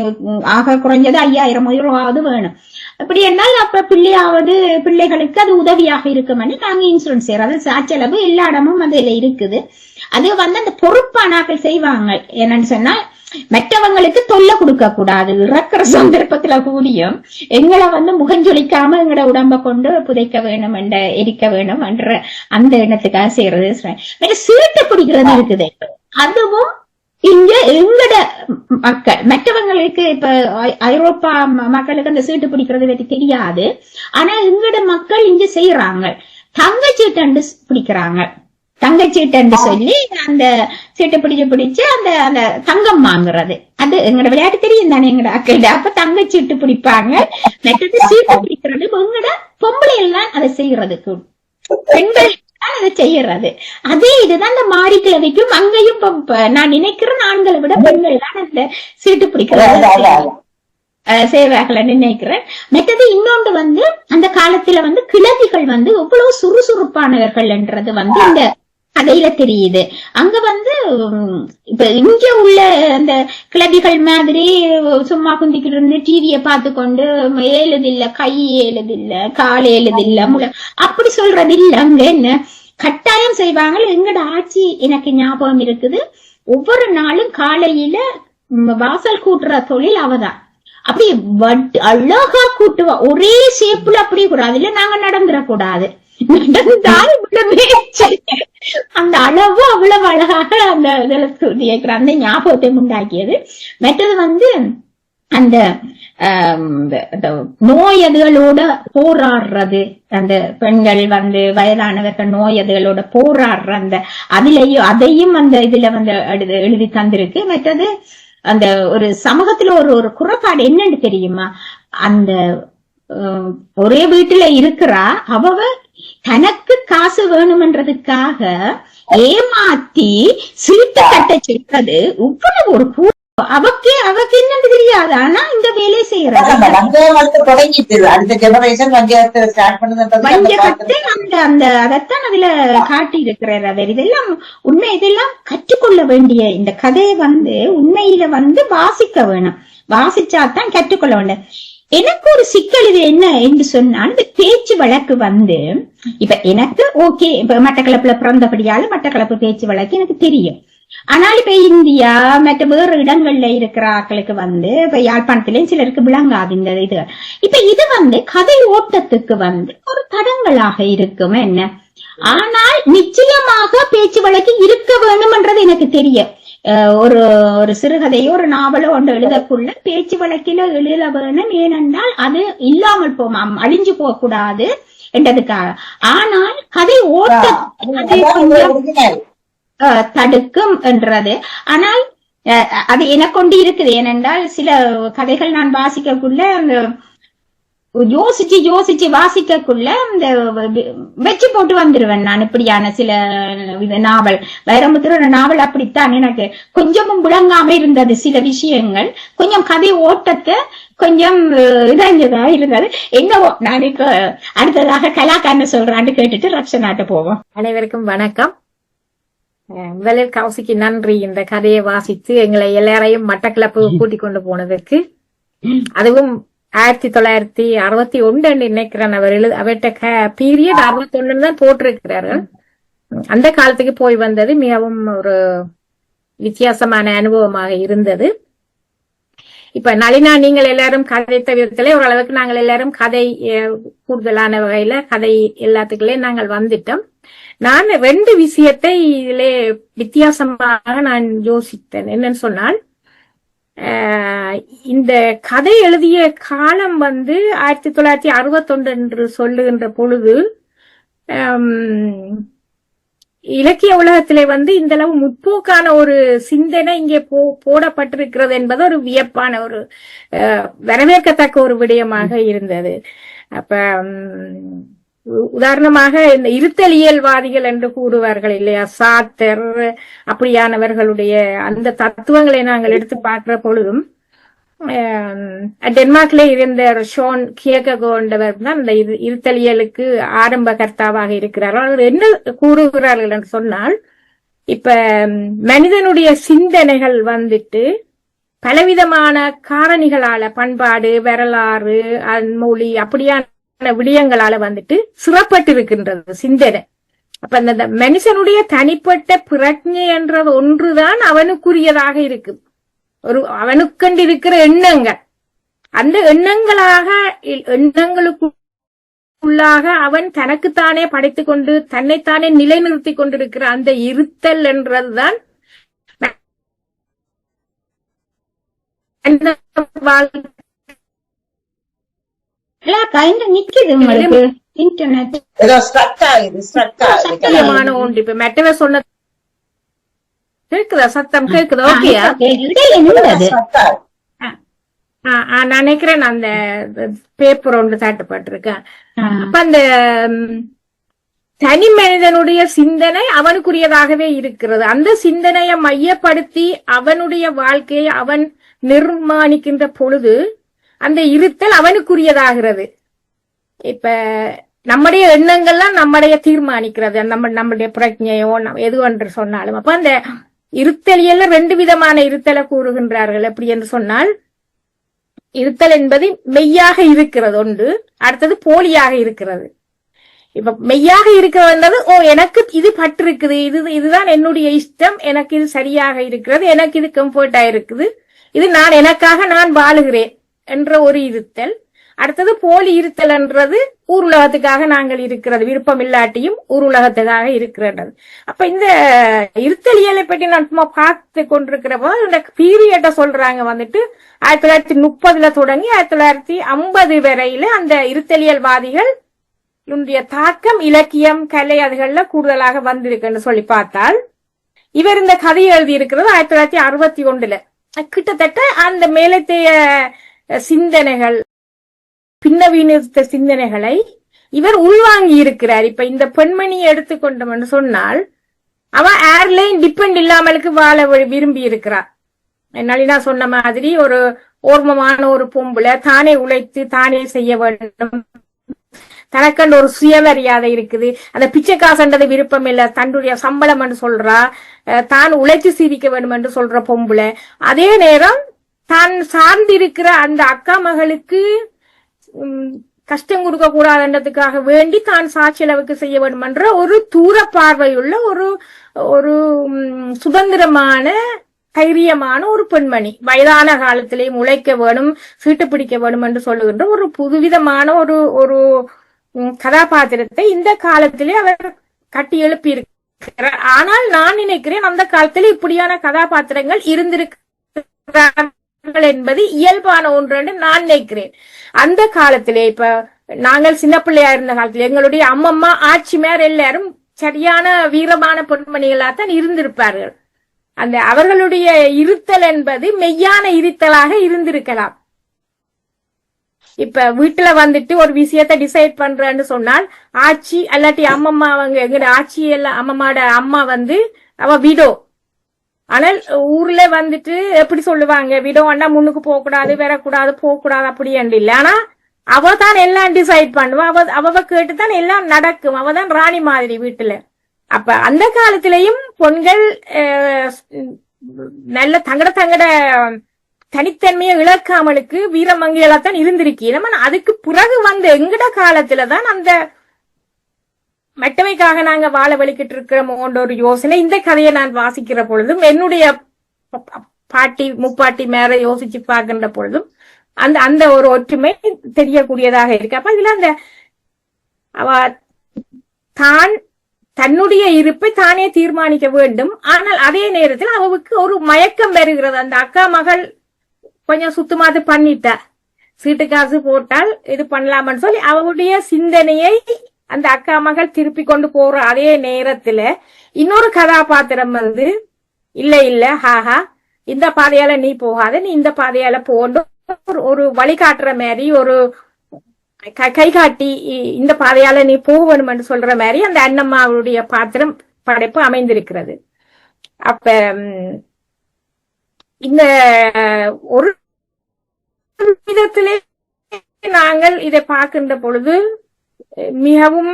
ஆக குறைஞ்சது 5000 ரூபாவது வேணும். அப்படி என்னால் அப்ப பிள்ளைகளுக்கு அது உதவியாக இருக்குமென்னு நாங்க இன்சூரன்ஸ் செய்யறோம். அது சாட்செலவு எல்லா இடமும் அதுல இருக்குது. அது அந்த பொறுப்பானாக்கள் செய்வாங்க. என்னன்னு சொன்னா மற்றவங்களுக்கு தொல்லை கொடுக்க கூடாது. இறக்குற சந்தர்ப்பத்துல கூடியும் எங்களை முகஞ்சொலிக்காம எங்கட உடம்ப கொண்டு புதைக்க வேணும் எரிக்க வேணும் என்ற அந்த எண்ணத்துக்காக செய்யறது. சீட்டு பிடிக்கிறது இருக்குது. அதுவும் இங்க எங்கட மக்கள் மற்றவங்களுக்கு இப்ப ஐரோப்பா மக்களுக்கு அந்த சீட்டு பிடிக்கிறது பற்றி தெரியாது. ஆனா எங்கட மக்கள் இங்க செய்யறாங்க. தங்கச்சீட்டு பிடிக்கிறாங்க. தங்கச்சீட்டு சொல்லி அந்த சீட்டை பிடிச்சு அந்த தங்கம் வாங்குறது. அது எங்கட விளையாட்டு தெரியும் தானே எங்கட அக்கட. அப்ப தங்கச்சீட்டு பிடிப்பாங்க. மற்றது சீட்டு பிடிக்கிறது எங்கட பொம்பளைகள் தான் அதை செய்யறதுக்கு, பெண்கள் தான் அதை செய்யறது. அதே இதுதான் இந்த மாறி கிழமைக்கும் அங்கேயும் நான் நினைக்கிறேன் ஆண்களை விட பெண்கள் தான் அந்த சீட்டு பிடிக்கிறது செய்வார்கள் நினைக்கிறேன். மற்றது இன்னொன்று அந்த காலத்துல கிழவிகள் எவ்வளவு சுறுசுறுப்பானவர்கள் என்றது இந்த கதையில தெரியுது. அங்க இப்ப இங்க உள்ள அந்த கிளவிகள் மாதிரி சும்மா குந்திக்கிட்டு இருந்து டிவிய பார்த்து கொண்டு ஏழுதில்ல, கை ஏழுதில்ல, கால் ஏழுதில்ல, அப்படி சொல்றது இல்ல. அங்க என்ன கட்டாயம் செய்வாங்க. எங்கட ஆட்சி எனக்கு ஞாபகம் இருக்குது. ஒவ்வொரு நாளும் காலையில வாசல் கூட்டுற தொழில் அவதான். அப்படி அழகா கூட்டுவா. ஒரே ஷேப்புல அப்படி கூடாது. இல்ல நாங்க நடந்துடக்கூடாது. நடந்தால் அந்த அளவு அவ்வளவு அழகாக அந்த அந்த ஞாபகத்தை உண்டாக்கியது. மற்றது அந்த நோயதுகளோட போராடுறது. அந்த பெண்கள் வயதானவர்கள் நோயதுகளோட போராடுற அந்த அதையும் அந்த இதுல எழுதி தந்திருக்கு. மற்றது அந்த ஒரு சமூகத்துல ஒரு குறைபாடு என்னன்னு தெரியுமா? அந்த ஒரே வீட்டுல இருக்கிறா அவ தனக்கு காசு வேணும்ன்றதுக்காக ஏமாத்தி சீட்டு கட்ட சொல்றது இவ்வளவு ஒரு அவக்கு என்னன்னு தெரியாது. ஆனா இந்த வேலையை செய்யறது அதைத்தான் அதுல காட்டி இருக்கிறார் அவர். இதெல்லாம் உண்மை. இதெல்லாம் கற்றுக்கொள்ள வேண்டிய இந்த கதையை உண்மையில வாசிக்க வேணும். வாசிச்சாதான் கற்றுக்கொள்ள வேண்டும். எனக்கு ஒரு சிக்கல் இது என்ன என்று சொன்னால் இந்த பேச்சு வழக்கு இப்ப எனக்கு ஓகே, இப்ப மட்டக்களப்புல பிறந்தபடியால மட்டக்களப்பு பேச்சு வழக்கு எனக்கு தெரியும். ஆனால் இப்ப இந்தியா மற்ற வேறு இடங்கள்ல இருக்கிற ஆட்களுக்கு இப்ப யாழ்ப்பாணத்திலேயும் சிலருக்கு விளங்காது இந்த இது. இப்ப இது கதை ஓட்டத்துக்கு ஒரு தடங்களாக இருக்கும் என்ன. ஆனால் நிச்சயமாக பேச்சு வழக்கு இருக்க வேணும்ன்றது எனக்கு தெரியும். ஒரு சிறுகதையோ ஒரு நாவலோ ஒன்று எழுதக்குள்ள பேச்சு வழக்கில எழுத வேணும். ஏனென்றால் அது இல்லாமல் போமாம், அழிஞ்சு போக கூடாது என்றதுக்காக. ஆனால் கதை ஓட்ட தடுக்கும் என்றது. ஆனால் அது எனக்கு கொண்டு இருக்குது. ஏனென்றால் சில கதைகள் நான் வாசிக்கக்குள்ள யோசிச்சு வாசிக்கக்குள்ள இந்த வச்சு போட்டு வந்துருவேன் நான். இப்படியான சில நாவல் வைரமுத்திர நாவல் அப்படித்தான் எனக்கு கொஞ்சமும் விளங்காம இருந்தது. சில விஷயங்கள் கொஞ்சம் கதை ஓட்டத்தை கொஞ்சம் இதாஞ்சதா இருந்தது. என்னவோ நான் இப்ப அடுத்ததாக கலாக்காரன்னு சொல்றான்னு கேட்டுட்டு ரக்ஷனாட்ட போவோம். அனைவருக்கும் வணக்கம். முதலில் கௌசிக்கு நன்றி இந்த கதையை வாசித்து எங்களை எல்லாரையும் மட்டக்களப்பு கூட்டிக் கொண்டு போனதற்கு. அதுவும் 1961 நினைக்கிறேன் அவர்கிட்ட பீரியட் 61 தான் போட்டிருக்கிறார்கள். அந்த காலத்துக்கு போய் வந்தது மிகவும் ஒரு வித்தியாசமான அனுபவமாக இருந்தது. இப்ப நளினா நீங்கள் எல்லாரும் கதைத்த விதத்திலே ஓரளவுக்கு நாங்கள் எல்லாரும் கதை கூடுதலான வகையில கதை எல்லாத்துக்குள்ளே நாங்கள் வந்துட்டோம். நான் 2 விஷயத்தை இதிலே வித்தியாசமாக நான் யோசித்தேன். என்னன்னு சொன்னால், இந்த கதை எழுதிய காலம் 1961 என்று சொல்லுகின்ற பொழுது இலக்கிய உலகத்திலே இந்த அளவு முற்போக்கான ஒரு சிந்தனை இங்கே போடப்பட்டிருக்கிறது என்பது ஒரு வியப்பான ஒரு வரவேற்கத்தக்க ஒரு விடயமாக இருந்தது. அப்ப உதாரணமாக இந்த இருத்தலியல்வாதிகள் என்று கூறுவார்கள் இல்லையா, சார்த்தர் அப்படியானவர்களுடைய அந்த தத்துவங்களை நாங்கள் எடுத்து பார்க்கிற பொழுதும் டென்மார்க்ல இருந்த ஷோன் கியர்கெகோர்ன்றவர் தான் அந்த இருத்தலியலுக்கு ஆரம்ப கர்த்தாவாக இருக்கிறார்கள். அவர் என்ன கூறுகிறார்கள் என்று சொன்னால், இப்ப மனிதனுடைய சிந்தனைகள் பலவிதமான காரணிகளால, பண்பாடு, வரலாறு, மொழி அப்படியான விடயங்களால சிறப்பட்டு இருக்கின்றது சிந்தனை. அப்ப அந்த மனுஷனுடைய தனிப்பட்ட பிரக்ஞை என்றது ஒன்றுதான் அவனுக்குரியதாக இருக்கு. அவனுக்கண்டு இருக்கிற எண்ணங்கள், அந்த எண்ணங்களுக்குள்ளாக அவன் தனக்குத்தானே படைத்துக் கொண்டு தன்னைத்தானே நிலைநிறுத்தி கொண்டிருக்கிற அந்த இருத்தல் என்றதுதான் ஒன்று. இப்ப மெட்டவே சொன்ன கேக்குதா? சத்தம் கேக்குதா? ஓகேயா? நான் நினைக்கிறேன் அந்த பேப்பர் ஒன்று தட்டுப்பட்டிருக்கேன். அப்ப அந்த தனி மனிதனுடைய சிந்தனை அவனுக்குரியதாகவே இருக்கிறது. அந்த சிந்தனையை மையப்படுத்தி அவனுடைய வாழ்க்கையை அவன் நிர்மாணிக்கின்ற பொழுது அந்த இருத்தல் அவனுக்குரியதாகிறது. இப்ப நம்முடைய எண்ணங்கள்லாம் நம்முடைய தீர்மானிக்கிறது, நம்முடைய பிரஜையோ எது என்று சொன்னாலும். அப்ப அந்த இருத்தலியல்ல 2 விதமான இருத்தலை கூறுகின்றார்கள். எப்படி என்று சொன்னால், இருத்தல் என்பது மெய்யாக இருக்கிறது ஒன்று, அடுத்தது போலியாக இருக்கிறது. இப்ப மெய்யாக இருக்கிறது எனக்கு இது பட்டிருக்குது, இதுதான் என்னுடைய இஷ்டம், எனக்கு இது சரியாக இருக்கிறது, எனக்கு இது கம்ஃபர்டா இருக்குது, இது எனக்காக நான் வாழுகிறேன் என்ற ஒரு இருத்தல். அடுத்தது போலி இருத்தல் என்றது ஊருலகத்துக்காக நாங்கள் இருக்கிறது, விருப்பம் இல்லாட்டியும் ஊருலகத்துக்காக இருக்கிறது. அப்ப இந்த இருத்தலியலை பற்றி நான் சும்மா பார்த்து கொண்டிருக்கிறப்போ இந்த பீரியட சொல்றாங்க 1930 தொடங்கி 1950 வரையில அந்த இருத்தலியல்வாதிகள் தாக்கம் இலக்கியம், கலை அதுகள்ல கூடுதலாக வந்திருக்குன்னு சொல்லி பார்த்தால், இவர் இந்த கதையை எழுதி இருக்கிறது 1961. கிட்டத்தட்ட அந்த மேலத்தைய சிந்தனைகள், பின்னவீன சிந்தனைகளை இவர் உள்வாங்கி இருக்கிறார். இப்ப இந்த பெண்மணியை எடுத்துக்கொண்டோம் என்று சொன்னால், அவ ஏர்லைன் டிபெண்ட் இல்லாமலுக்கு வாழ விரும்பி இருக்கிறார். நளினா சொன்ன மாதிரி ஒரு ஓர்மமான ஒரு பொம்புல தானே உழைத்து தானே செய்ய வேண்டும், தனக்கண்டு ஒரு சுயமரியாதை இருக்குது, அந்த பிச்சை காசுன்றது விருப்பம் இல்ல, தன்னுடைய சம்பளம் என்று சொல்றா, தான் உழைத்து சிரிக்க வேண்டும் என்று சொல்ற பொம்புல, அதே நேரம் தான் சார்ந்திருக்கிற அந்த அக்கா மகளுக்கு கஷ்டம் கொடுக்க கூடாதுன்றதுக்காக வேண்டி தான் சாட்சியளவுக்கு செய்ய வேண்டும் என்ற ஒரு தூர பார்வையுள்ள ஒரு சுதந்திரமான தைரியமான ஒரு பெண்மணி, வயதான காலத்திலேயும் உழைக்க வேணும், சீட்டு பிடிக்க வேணும் என்று சொல்லுகின்ற ஒரு புதுவிதமான ஒரு கதாபாத்திரத்தை இந்த காலத்திலே அவர் கட்டி எழுப்பி இருக்கிறார். ஆனால் நான் நினைக்கிறேன் அந்த காலத்திலே இப்படியான கதாபாத்திரங்கள் இருந்திருக்கிறார்கள் என்பது இயல்பான ஒன்று என்று நான் நினைக்கிறேன். அந்த காலத்திலே இப்ப நாங்கள் சின்ன பிள்ளையா இருந்த காலத்துல எங்களுடைய அம்மம்மா ஆட்சிமார் எல்லாரும் சரியான வீரமான பெண்மணிகளாத்தான் இருந்திருப்பார்கள். அந்த அவர்களுடைய இருத்தல் என்பது மெய்யான இருத்தலாக இருந்திருக்கலாம். இப்ப வீட்டுல ஒரு விஷயத்த டிசைட் பண்றேன்னு சொன்னால், ஆட்சி அல்லாட்டி அம்மம்மா அவங்க எங்க ஆட்சி எல்லாம் அம்மம்மாட அம்மா அவ விடோ. ஆனால் ஊர்ல எப்படி சொல்லுவாங்க, விடோன்னா முன்னுக்கு போக கூடாது, வரக்கூடாது, போக கூடாது அப்படி என்று இல்லை. ஆனா அவ தான் எல்லாம் டிசைட் பண்ணுவா, அவ கேட்டுதான் எல்லாம் நடக்கும், அவதான் ராணி மாதிரி வீட்டுல. அப்ப அந்த காலத்திலையும் பெண்கள் நல்ல தங்கட தனித்தன்மையை இழக்காமலுக்கு வீரமங்கையெல்லாம் இருந்திருக்கீங்க. அதுக்கு பிறகு எங்கட காலத்துலதான் அந்த மற்றவைக்காக நாங்க வாழ வலிக்கிட்டு இருக்கிறோமோன்ற ஒரு யோசனை. இந்த கதையை நான் வாசிக்கிற பொழுதும் என்னுடைய பாட்டி முப்பாட்டி மேல யோசிச்சு பார்க்கின்ற பொழுதும் அந்த ஒரு ஒற்றுமை தெரியக்கூடியதாக இருக்கு. அப்ப இதுல அந்த அவ தன்னுடைய இருப்பை தானே தீர்மானிக்க வேண்டும். ஆனால் அதே நேரத்தில் அவளுக்கு ஒரு மயக்கம் வருகிறது. அந்த அக்கா மகள் கொஞ்சம் சுத்தமாத்து பண்ணிட்டா, சீட்டு காசு போட்டால் இது பண்ணலாம்னு சொல்லி அவருடைய சிந்தனையை அந்த அக்கா மகள் திருப்பி கொண்டு போற அதே நேரத்துல இன்னொரு கதாபாத்திரம் வந்து இல்ல இல்ல ஹாஹா இந்த பாதையால நீ போகாத, நீ இந்த பாதையால போண்டு ஒரு வழிகாட்டுற மாதிரி ஒரு கை காட்டி இந்த பாதையால நீ போகணும்னு சொல்ற மாதிரி அந்த அண்ணம்மாவுடைய பாத்திரம் படைப்பு அமைந்திருக்கிறது. அப்ப இந்த ஒரு விதத்திலே நாங்கள் இதை பார்க்கின்ற பொழுது மிகவும்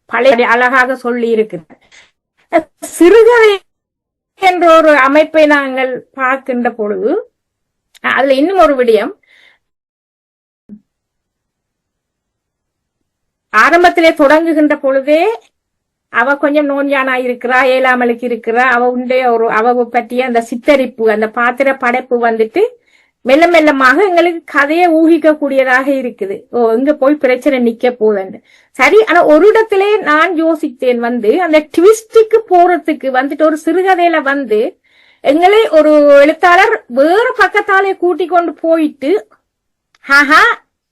பழைய அழகாக சொல்லி இருக்கிறது. சிறுகதை என்ற ஒரு அமைப்பை நாங்கள் பார்க்கின்ற பொழுது அதுல இன்னும் ஒரு விடயம், ஆரம்பத்திலே தொடங்குகின்ற பொழுதே அவ கொஞ்சம் நோஞ்சானா இருக்கிறா, ஏழாமலுக்கு இருக்கிறா, அவ உண்டே ஒரு அவ பற்றிய அந்த சித்தரிப்பு அந்த பாத்திர படைப்பு வந்துட்டு மெல்ல மெல்லமாக எங்களுக்கு கதையை ஊகிக்க கூடியதாக இருக்குது. ஓ எங்க போய் பிரச்சனை நிக்க போகுதுன்னு. சரி, ஆனா ஒரு இடத்திலே நான் யோசித்தேன் வந்து அந்த ட்விஸ்டுக்கு போறதுக்கு வந்துட்டு ஒரு சிறுகதையில வந்து எங்களை ஒரு எழுத்தாளர் வேற பக்கத்தாலே கூட்டி கொண்டு போயிட்டு ஹாஹா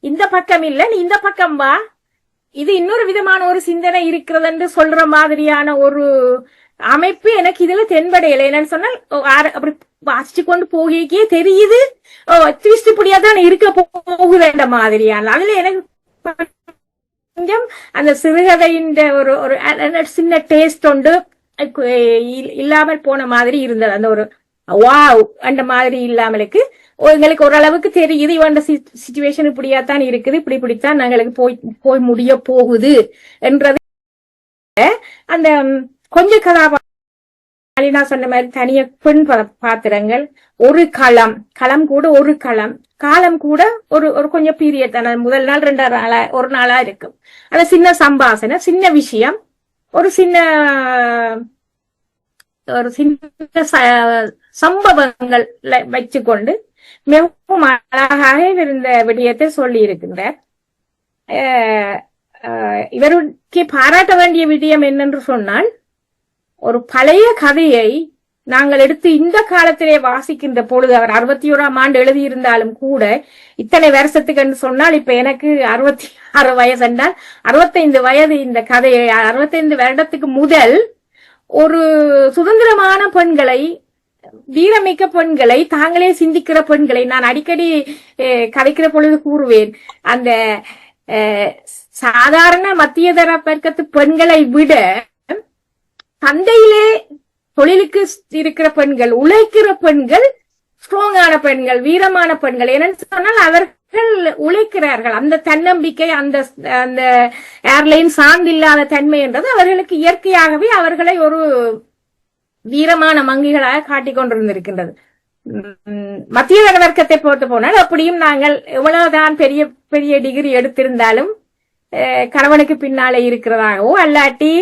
இந்த பக்கம் இல்ல நீ இந்த பக்கம் வா, இது இன்னொரு விதமான ஒரு சிந்தனை இருக்கிறது சொல்ற மாதிரியான ஒரு அமைப்பு எனக்கு இதுல தென்படையில. என்னன்னு சொன்னால் அப்படி வாசிச்சு கொண்டு போகிக்கே தெரியுது ட்விஸ்ட் இப்படியாதான் இருக்க போகுதுன்ற மாதிரியான. அதுல எனக்கு கொஞ்சம் அந்த சிறுகதையின் ஒரு சின்ன டேஸ்ட் ஒன்று இல்லாமல் போன மாதிரி இருந்தது. அந்த ஒரு வாவ் அந்த மாதிரி இல்லாமலுக்கு எங்களுக்கு ஓரளவுக்கு தெரியுது இவன் சிச்சுவேஷன் இப்படியாத்தான் இருக்குது, இப்படித்தான் நாங்களுக்கு போய் முடிய போகுது என்றது. அந்த கொஞ்ச கதாபாத்திரம் நான் சொன்ன மாதிரி தனிய பெண் பாத்திரங்கள், ஒரு களம் கூட ஒரு காலம் கூட ஒரு கொஞ்சம் பீரியட் தானே, முதல் நாள் 2 நாளா ஒரு நாளா இருக்கும். அந்த சின்ன சம்பாசனை, சின்ன விஷயம், ஒரு சின்ன சம்பவங்கள் வச்சுக்கொண்டு மிகவும் அழகாக இந்த விடயத்தை சொல்லி இருக்கின்றார். இவருக்கு பாராட்ட வேண்டிய விடயம் என்னென்று சொன்னால், ஒரு பழைய கதையை நாங்கள் எடுத்து இந்த காலத்திலே வாசிக்கின்ற பொழுது, அவர் 61ஆம் ஆண்டு எழுதியிருந்தாலும் கூட இத்தனை வருஷத்துக்கு என்று சொன்னால், இப்ப எனக்கு 66 வயசு என்றால் 65 வயது இந்த கதையை 65 வருடத்துக்கு முதல் ஒரு சுதந்திரமான பெண்களை, வீரமிக்க பெண்களை, தாங்களே சிந்திக்கிற பெண்களை நான் அடிக்கடி கதைக்கிற பொழுது கூறுவேன். அந்த சாதாரண மத்தியதர வர்க்கத்து பெண்களை விட சந்தையிலே தொழிலுக்கு இருக்கிற பெண்கள், உழைக்கிற பெண்கள், ஸ்ட்ராங்கான பெண்கள், வீரமான பெண்கள். என்னன்னு சொன்னால் அவர்கள் உழைக்கிறார்கள். அந்த தன்னம்பிக்கை, அந்த ஏர்லைன் சார்ந்தில்லாத தன்மை என்றது அவர்களுக்கு இயற்கையாகவே அவர்களை ஒரு வீரமான மங்கிகளாக காட்டிக் கொண்டிருந்திருக்கின்றது. மத்திய வர்க்கத்தை போட்டு போனால் அப்படியும் நாங்கள் எவ்வளவுதான் பெரிய பெரிய டிகிரி எடுத்திருந்தாலும் கணவனுக்கு பின்னாலே இருக்கிறதாகவோ அல்லாட்டி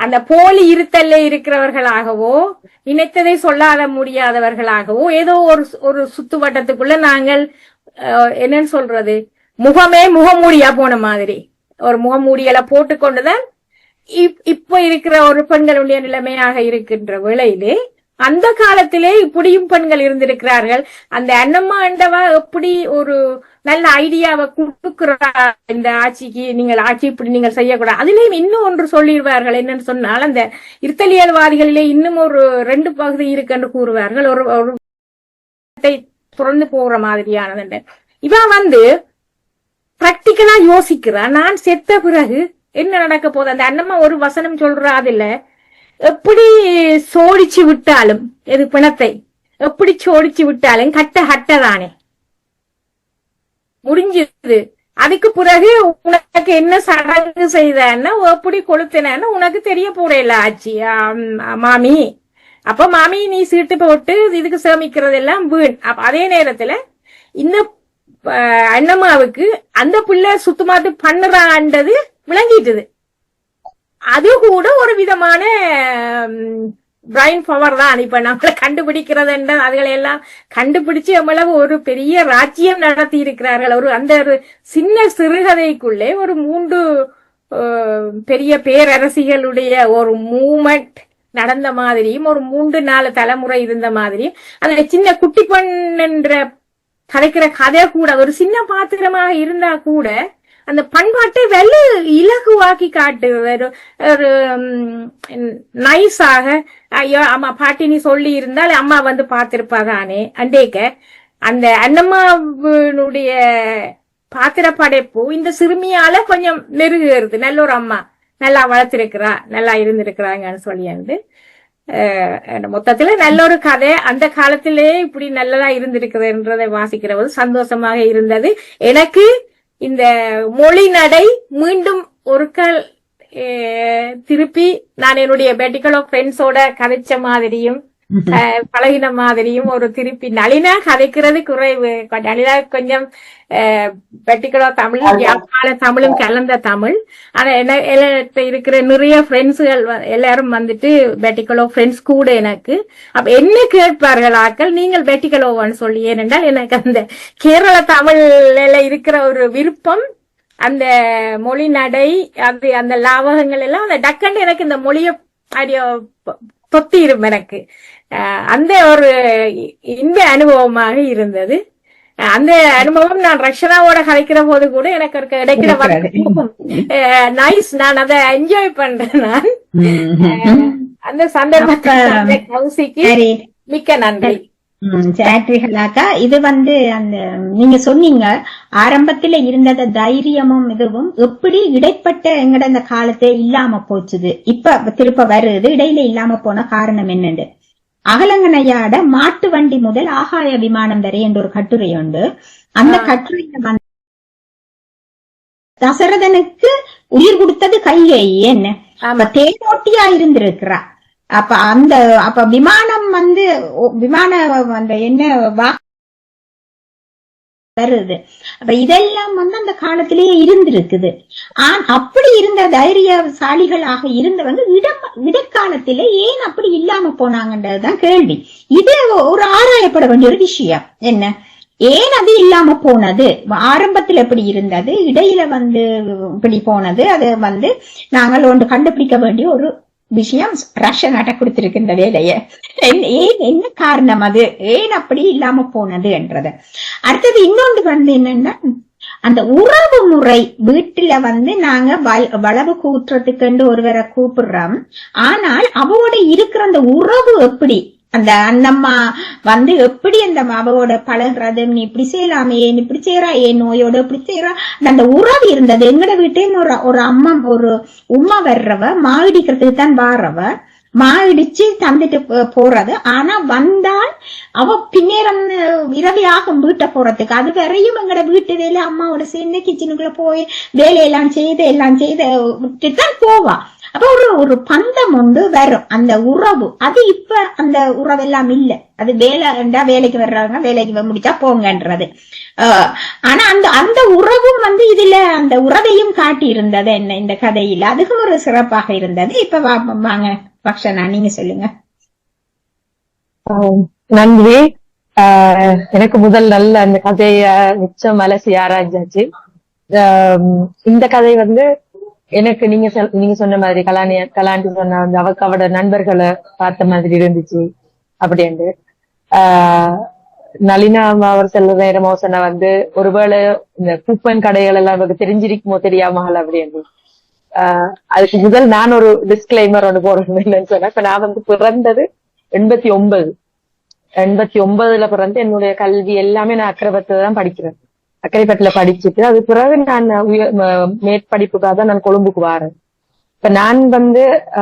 அந்த போலி இருத்தல்ல இருக்கிறவர்களாகவோ நினைத்ததை சொல்லாத முடியாதவர்களாகவோ ஏதோ ஒரு சுத்துவட்டத்துக்குள்ள நாங்கள் என்னன்னு சொல்றது, முகமூடியா போன மாதிரி ஒரு முகமூடிகளை போட்டுக்கொண்டுதான் இப்ப இருக்கிற ஒரு பெண்களுடைய நிலைமையாக இருக்கின்ற வேளையிலே அந்த காலத்திலே இப்படியும் பெண்கள் இருந்திருக்கிறார்கள். அந்த அண்ணம்மா அண்டவா எப்படி ஒரு நல்ல ஐடியாவை கொடுக்கிறா இந்த ஆட்சிக்கு, நீங்கள் ஆட்சி இப்படி நீங்கள் செய்யக்கூடாது. அதுலயும் இன்னும் ஒன்று சொல்லிடுவார்கள். என்னன்னு சொன்னால், அந்த இருத்தலியல்வாதிகளிலே இன்னும் ஒரு 2 பகுதி இருக்கு என்று கூறுவார்கள். ஒரு தொடர்ந்து போற மாதிரியானது. இவன் வந்து பிராக்டிக்கலா யோசிக்கிறா, நான் செத்த பிறகு என்ன நடக்க போகுது. அந்த அண்ணம்மா ஒரு வசனம் சொல்றா, அதுல எப்படி சோடிச்சு விட்டாலும் எது பிணத்தை எப்படி சோடிச்சு விட்டாலும் கட்டதானே முடிஞ்சது. அதுக்கு பிறகு உனக்கு என்ன சடங்கு செய்தான்னு எப்படி கொளுத்தினான்னு உனக்கு தெரிய போறேல ஆச்சி மாமி. அப்ப மாமி நீ சீட்டு போட்டு இதுக்கு சேமிக்கிறது எல்லாம் வீண். அதே நேரத்துல இந்த அண்ணம்மாவுக்கு அந்த பிள்ளை சுத்தமாட்டு பண்ணுறான்றது விளங்கிட்டுது. அது கூட ஒரு விதமான பிரைன் பவர் தான். இப்ப நம்மளை கண்டுபிடிக்கிறது அதுகளை எல்லாம் கண்டுபிடிச்சு எவ்வளவு ஒரு பெரிய ராஜ்யம் நடத்தி இருக்கிறார்கள். அந்த ஒரு சின்ன சிறுகதைக்குள்ளே ஒரு 3 பெரிய பேரரசிகளுடைய ஒரு மூமெண்ட் நடந்த மாதிரியும் ஒரு 3-4 தலைமுறை இருந்த மாதிரியும் அந்த சின்ன குட்டி பெண் என்ற கதைக்கிற கதை கூட ஒரு சின்ன பாத்திரமாக இருந்தா கூட அந்த பண்பாட்டை இலகுவாக்கி காட்டு ஒரு நைஸாக. ஐயோ அம்மா பாட்டி நீ சொல்லி இருந்தால் அம்மா வந்து பார்த்திருப்பாதானே அண்டேக்க அந்த அண்ணம்மாவுடைய பாத்திர படைப்பு இந்த சிறுமியால கொஞ்சம் நெருங்குகிறது. நல்ல ஒரு அம்மா நல்லா வளர்த்திருக்கிறா நல்லா இருந்திருக்கிறாங்கன்னு சொல்லியாந்து மொத்தத்துல நல்ல ஒரு கதை. அந்த காலத்திலே இப்படி நல்லதா இருந்திருக்கிறதுன்றதை வாசிக்கிறவது சந்தோஷமாக இருந்தது. எனக்கு இந்த மொழி நடை மீண்டும் ஒரு கால் திருப்பி நான் என்னுடைய பெட்டிகளோ ஃப்ரெண்ட்ஸோட கதைச்ச மாதிரியும் பழகின மாதிரியும் ஒரு திருப்பி நளினா கதைக்கிறது குறைவு. நளினா கொஞ்சம் பெட்டிகளோ தமிழும் யாழ்ப்பாண தமிழும் கலந்த தமிழ். ஆனா என்ன இருக்கிற நிறைய ஃப்ரெண்ட்ஸுகள் எல்லாரும் வந்துட்டு பெட்டிகளோ ஃப்ரெண்ட்ஸ் கூட எனக்கு. அப்ப என்ன கேட்பார்கள் ஆக்கள் நீங்கள் பெட்டிகளோவான்னு சொல்லி. ஏனென்றால் எனக்கு அந்த கேரள தமிழ்ல இருக்கிற ஒரு விருப்பம் அந்த மொழி நடை அது அந்த லாவகங்கள் எல்லாம் அந்த டக்கண்டு எனக்கு இந்த மொழிய தொத்திரும் எனக்கு. அந்த ஒரு இன்ப அனுபவமாக இருந்தது. அந்த அனுபவம் நான் ரக்ஷனாவோட கலைக்கிற போது கூட எனக்கு கிடைக்கிற நைஸ். நான் அதை என்ஜாய் பண்றேன். நான் அந்த சந்தர்ப்பத்தை கௌசிக்கு மிக்க நன்றி. சாட்ரிகளாக்கா இது அந்த நீங்க சொன்னீங்க ஆரம்பத்துல இருந்தத தைரியமும் இதுவும் எப்படி இடைப்பட்ட எங்கட இந்த காலத்தை இல்லாம போச்சுது இப்ப திருப்ப வருது. இடையில இல்லாம போன காரணம் என்னண்டு அகலங்கனையாட மாட்டு வண்டி முதல் ஆகாய விமானம் வரை என்ற ஒரு கட்டுரை உண்டு. அந்த கட்டுரையில தசரதனுக்கு உயிர் கொடுத்தது கைகேயி. என்ன தேரோட்டியா இருந்திருக்கிறா. அப்ப விமானம் விமான என்ன வருது. அப்ப இதெல்லாம் அந்த காலத்திலேயே இருந்திருக்குது. அப்படி இருந்த தைரியசாலிகளாக இருந்தவங்க இடைக்காலத்திலே ஏன் அப்படி இல்லாம போனாங்கன்றதுதான் கேள்வி. இது ஒரு ஆராயப்பட வேண்டிய ஒரு விஷயம். என்ன ஏன் அது இல்லாம போனது, ஆரம்பத்தில் எப்படி இருந்தது, இடையில இப்படி போனது, அது நாங்கள் ஒன்று கண்டுபிடிக்க வேண்டிய ஒரு விஷயம். ரஷ்ய நாட்டை கொடுத்திருக்கின்ற வேலைய என்ன காரணம், அது ஏன் அப்படி இல்லாம போனது என்றது. அடுத்தது இன்னொன்று என்னன்னா அந்த உறவு முறை. வீட்டுல நாங்க வளவு கூட்டுறதுக்கு ஒருவரை கூப்பிடுறோம். ஆனால் அவரோட இருக்கிற அந்த உறவு எப்படி, அந்த அண்ணம்மா எப்படி அந்த அவரோட பழகுறது, நீ இப்படி செய்யலாமே, நீ இப்படி செய்யறா, ஏன் நோயோட இப்படி செய்யறா, அந்த உறவு இருந்தது. எங்கட வீட்டையும் ஒரு அம்மா ஒரு உமா வர்றவ மா இடிக்கிறதுக்கு தான் வாரவ, மா இடிச்சு தந்துட்டு போறது. ஆனா வந்தால் அவ பின்னேரம் இரவையாக வீட்டை போறதுக்கு அது வரையும் எங்கட வீட்டு வேலை அம்மாவோட சேர்ந்து கிச்சனுக்குள்ள போய் வேலையெல்லாம் செய்து விட்டுதான் போவா. அப்ப ஒரு பந்தம் உண்டு வரும் அந்த உறவு. அது இப்ப அந்த உறவெல்லாம் இல்ல. அது வேலைக்கு வர்றாங்க, வேலைக்கு முடிச்சா போங்கன்றது. ஆனா அந்த உறவும் இதுல அந்த உறவையும் காட்டி இருந்தது என்ன இந்த கதையில. அதுக்கும் ஒரு சிறப்பாக இருந்தது. இப்ப வாங்க பக்ஷனா நீங்க சொல்லுங்க. நன்றி. எனக்கு முதல் நல்ல அந்த கதைய மிச்சம் அலசி ஆராய்ச்சாச்சு. இந்த கதை எனக்கு நீங்க சொன்ன மாதிரி கலாண்டி சொன்ன அவரோட நண்பர்களை பார்த்த மாதிரி இருந்துச்சு அப்படின்ட்டு. நளினா அவர் செல்ல நேரமோ சொன்ன ஒருவேளை இந்த கூப்பன் கடைகள் எல்லாம் அவருக்கு தெரிஞ்சிருக்குமோ தெரியாமல் அப்படின்னு. அதுக்கு முதல் நான் ஒரு டிஸ்கிளைமர் ஒன்று போறேன். என்னன்னு சொன்னா, இப்ப நான் பிறந்தது 89 பிறந்து என்னுடைய கல்வி எல்லாமே நான் அக்கரைப்பட்டுல தான் படிக்கிறேன். அக்கரைப்பட்டுல படிச்சுட்டு அது பிறகு நான் மேற்படிப்புக்காக தான் நான் கொழும்புக்கு வாரேன். இப்ப நான்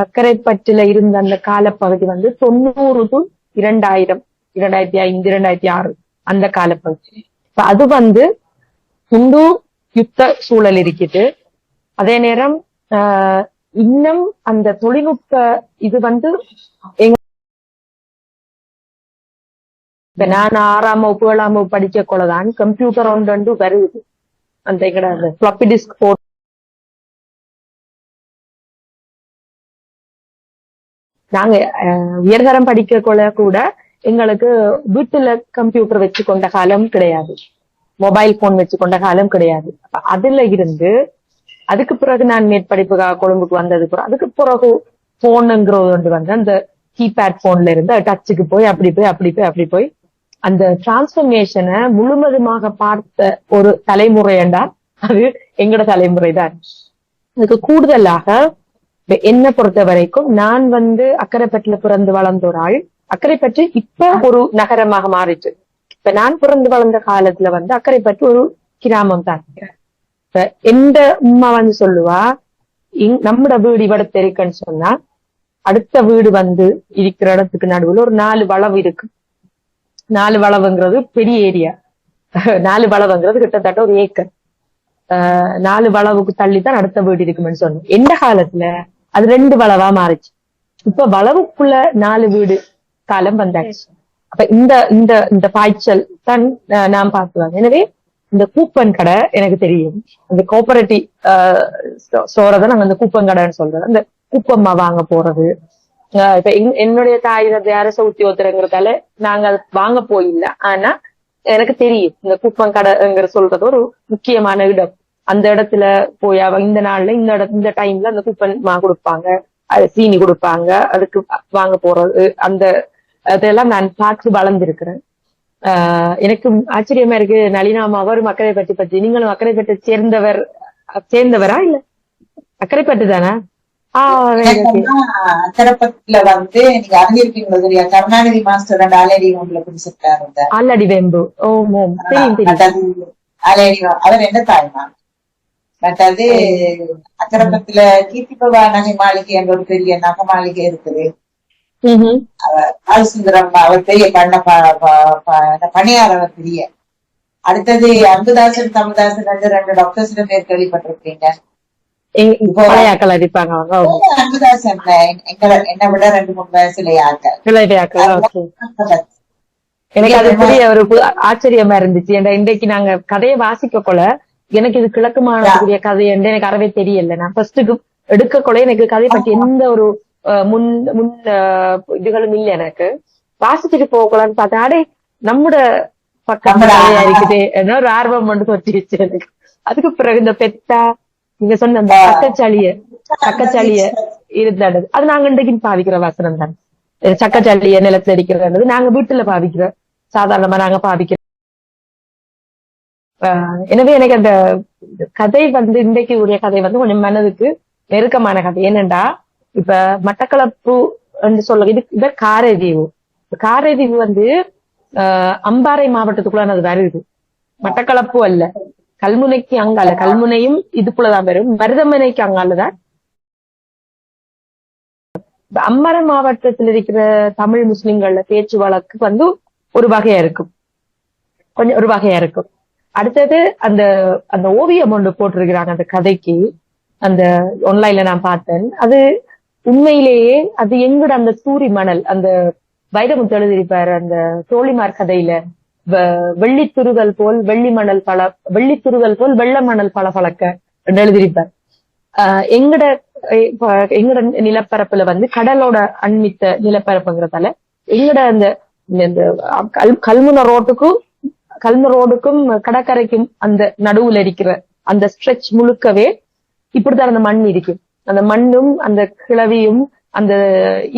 அக்கரைப்பட்டுல இருந்த அந்த காலப்பகுதி 90 to 2000, 2005, 2006 அந்த காலப்பகுதி. இப்ப அது இந்து யுத்த சூழல் இருக்குது. அதே நேரம் இன்னும் அந்த தொழில்நுட்ப இது இப்ப நான் 6ஆம் வகுப்பு 7ஆம் வகுப்பு படிக்க கொள்ளதான் கம்ப்யூட்டர் ஒன்று வருது. அந்த ஃபிளாப்பி டிஸ்க் போட்டு நாங்க உயர்தரம் படிக்க கொள்ள கூட எங்களுக்கு வீட்டுல கம்ப்யூட்டர் வச்சு கொண்ட காலம் கிடையாது, மொபைல் போன் வச்சு கொண்ட காலம் கிடையாது. அதுல இருந்து அதுக்கு பிறகு நான் மேற்படிப்புக்காக கொழும்புக்கு வந்தது. அதுக்கு பிறகு போனுங்கிறது ஒன்று வந்து அந்த கீபேட் போன்ல இருந்து டச்சுக்கு போய் அப்படி போய் அந்த டிரான்ஸ்பர்மேஷனை முழுவதுமாக பார்த்த ஒரு தலைமுறை என்றால் அது எங்கட தலைமுறை தான். அதுக்கு கூடுதலாக என்ன பொறுத்த வரைக்கும் நான் வந்து அக்கரைப்பட்டுல பிறந்து வளர்ந்த ஒரு ஆள். அக்கரைப்பற்று இப்ப ஒரு நகரமாக மாறிச்சு. இப்ப நான் பிறந்து வளர்ந்த காலத்துல வந்து அக்கரைப்பற்று ஒரு கிராமம் தான். இப்ப எந்த உம்மா வந்து சொல்லுவா, நம்மட வீடு இவடத்து இருக்குன்னு சொன்னா அடுத்த வீடு வந்து இருக்கிற இடத்துக்கு நடுவுல ஒரு 4 வளவு இருக்கு. 4 வளவுங்கிறது பெரிய ஏரியா. 4 வளவுங்கிறது கிட்டத்தட்ட ஒரு ஏக்கர். 4 வளவுக்கு தள்ளித்தான் அடுத்த வீடு இருக்குமென்னு சொன்னோம். எந்த காலத்துல அது 2 வளவா மாறிச்சு. இப்ப வளவுக்குள்ள 4 வீடு காலம் வந்தாச்சு. அப்ப இந்த இந்த இந்த பாய்ச்சல் தான் நாம் பார்க்கலாம். எனவே இந்த கூப்பன் கடை எனக்கு தெரியும். அந்த கோஆபரேட்டிவ் ஸ்டோரை நாங்க அந்த கூப்பன் கடைன்னு சொல்றோம். அந்த கூப்பம்மா வாங்க போறது. இப்ப என்னுடைய தாய் அரச உத்தியோகங்கிறதால நாங்க அதை வாங்க போயில்ல. ஆனா எனக்கு தெரியும் இந்த கூப்பன் கடைங்கிற சொல்றது ஒரு முக்கியமான இடம். அந்த இடத்துல போய் இந்த நாள்ல இந்த டைம்ல அந்த கூப்பன் மா கொடுப்பாங்க, அது சீனி கொடுப்பாங்க, அதுக்கு வாங்க போறது. அந்த அதெல்லாம் நான் பார்த்து வளர்ந்திருக்கிறேன். எனக்கு ஆச்சரியமா இருக்கு. நளினாமா அவரும் அக்கரைப்பட்டு பற்றி, நீங்களும் அக்கரைப்பட்டு சேர்ந்தவரா இல்ல அக்கரைப்பட்டு தானா? அக்கரைப்பட்டுல வந்து நீங்க அறிஞ்சிருப்பீங்களோ தெரியா, கருணாநிதி மாஸ்டர் ஆலடி ஒன்றுல பிடிச்சிருக்காரு. ஆலடி வெம்பு. ஓம் ஓம் தெரியும். அவர் என்ன தாய்மா. பட் அது அக்கரைப்பட்டுல கீர்த்தி பவா நகை மாளிகை என்ற ஒரு பெரிய நகை மாளிகை இருக்குது. சுந்தரம் அவர் பெரிய பணியாளர் பெரிய. அடுத்தது அன்புதாசன் தமிழ்தாசன் 2 டாக்டர்ஸ் பேர் கேள்விப்பட்டிருக்கீங்க. அன்புதாசன் என்னை விட 2-3 வயசுல எனக்கு அது பெரிய ஒரு ஆச்சரியமா இருந்துச்சு. இன்றைக்கு நாங்க கதையை வாசிக்க கொள்ள எனக்கு இது கிழக்குமானக்கூடிய கதை என்று எனக்கு அறவே தெரியல. நான் ஃபர்ஸ்டுக்கு எடுக்க கொள்ள எனக்கு கதை பற்றி எந்த ஒரு முன் இதுகளும் இல்லை. எனக்கு வாசிச்சுட்டு போகலான்னு பார்த்தேன். அடே நம்மட பக்கம் கதையா இருக்குது என்ன ஒரு ஆர்வம் ஒன்று கொட்டிருச்சு எனக்கு. அதுக்கு பிறகு இந்த பெத்தா நீங்க சொன்ன அந்த சக்கச்சாலிய இருந்தாடு அது நாங்க இன்றைக்கு பாவிக்கிற வாசனம் தான். சக்கச்சாலிய நிலத்துல அடிக்கிறது நாங்க வீட்டுல பாவிக்கிறோம். சாதாரணமா நாங்க பாவிக்கிறோம். எனவே எனக்கு அந்த கதை வந்து இன்றைக்கு உரிய கதை வந்து கொஞ்சம் மனதுக்கு நெருக்கமான கதை. என்னண்டா இப்ப மட்டக்களப்பு என்று சொல்ல இது காரைதீவு. காரைதீவு வந்து அம்பாறை மாவட்டத்துக்குள்ள அது வருது. மட்டக்களப்பு அல்ல, கல்முனைக்கு அங்கால, கல்முனையும் இதுக்குள்ளதான் வரும். மருதமனைக்கு அங்காலதான். அம்பாறை மாவட்டத்தில் இருக்கிற தமிழ் முஸ்லிம்கள பேச்சு வழக்கு வந்து ஒரு வகையா இருக்கும், கொஞ்சம் ஒரு வகையா இருக்கும். அடுத்தது அந்த அந்த ஓவியம் ஒன்று போட்டிருக்கிறாங்க அந்த கதைக்கு. அந்த ஆன்லைன்ல நான் பார்த்தேன். அது உண்மையிலேயே அது எங்கட அந்த சூரி மணல், அந்த வைரமுத்து எழுதியிருப்பாரு அந்த தோழிமார் கதையில, வெள்ளித்துருகள் போல் வெள்ளித்துருகள் போல் வெள்ள மணல் பளபளக்க என்று எழுதியிருப்பார். எங்கட நிலப்பரப்புல வந்து கடலோட அண்மித்த நிலப்பரப்புங்கிறதால எங்கட அந்த கல்முனை ரோடுக்கும் கடற்கரைக்கும் அந்த நடுவுல இருக்கிற அந்த ஸ்ட்ரெச் முழுக்கவே இப்படித்தான் அந்த மண் இருக்கு. அந்த மண்ணும் அந்த கிளவியும் அந்த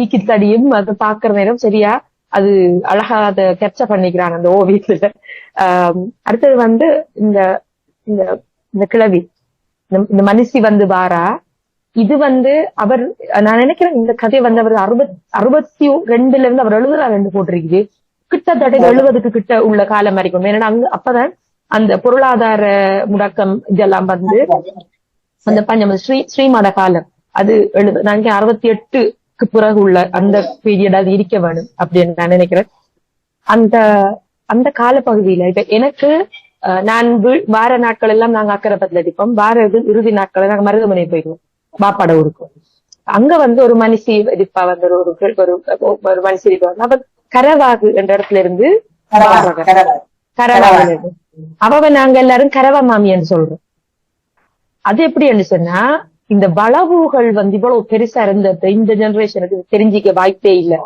ஈக்கித்தடியும் அதை பாக்குற நேரம் சரியா அது அழகா அதை கேப்சர் பண்ணிக்கிறாங்க அந்த ஓவியத்துல. அடுத்தது வந்து இந்த இந்த கிளவி இந்த மனுஷி வந்து வாரா. இது வந்து அவர் நான் நினைக்கிறேன் இந்த கதை வந்து அவர் 62 இருந்து அவர் 72 போட்டிருக்குது. கிட்டத்தட்ட 70க்கு கிட்ட உள்ள காலம் வரைக்கும். ஏன்னா அப்பதான் அந்த பொருளாதார முடக்கம் இதெல்லாம் வந்து அந்த பஞ்சம் ஸ்ரீமட காலம் அது 68க்கு பிறகு உள்ள அந்த பீரியட் அது இருக்க வேணும் அப்படின்னு நான் நினைக்கிறேன். அந்த அந்த காலப்பகுதியில இப்ப எனக்கு நான் வார நாட்கள் எல்லாம் நாங்க அக்கரைப்பட்டுல இருப்போம். வார இறுதி நாட்களை நாங்க மருதமனை போயிடுவோம் பாப்பாட ஊருக்கு. அங்க வந்து ஒரு மனுஷி இருப்பா வந்து ஒரு மனுஷி இருப்பா. அவ கரவாகு என்ற இடத்துல இருந்து கரவாகு அவ நாங்க எல்லாரும் கரவா மாமின்னு சொல்றோம். அது எப்படி சொன்னா இந்த வளவுகள் வந்து இவ்வளவு பெருசா இருந்தது இந்த ஜெனரேஷனுக்கு தெரிஞ்சிக்க வாய்ப்பே இல்லை.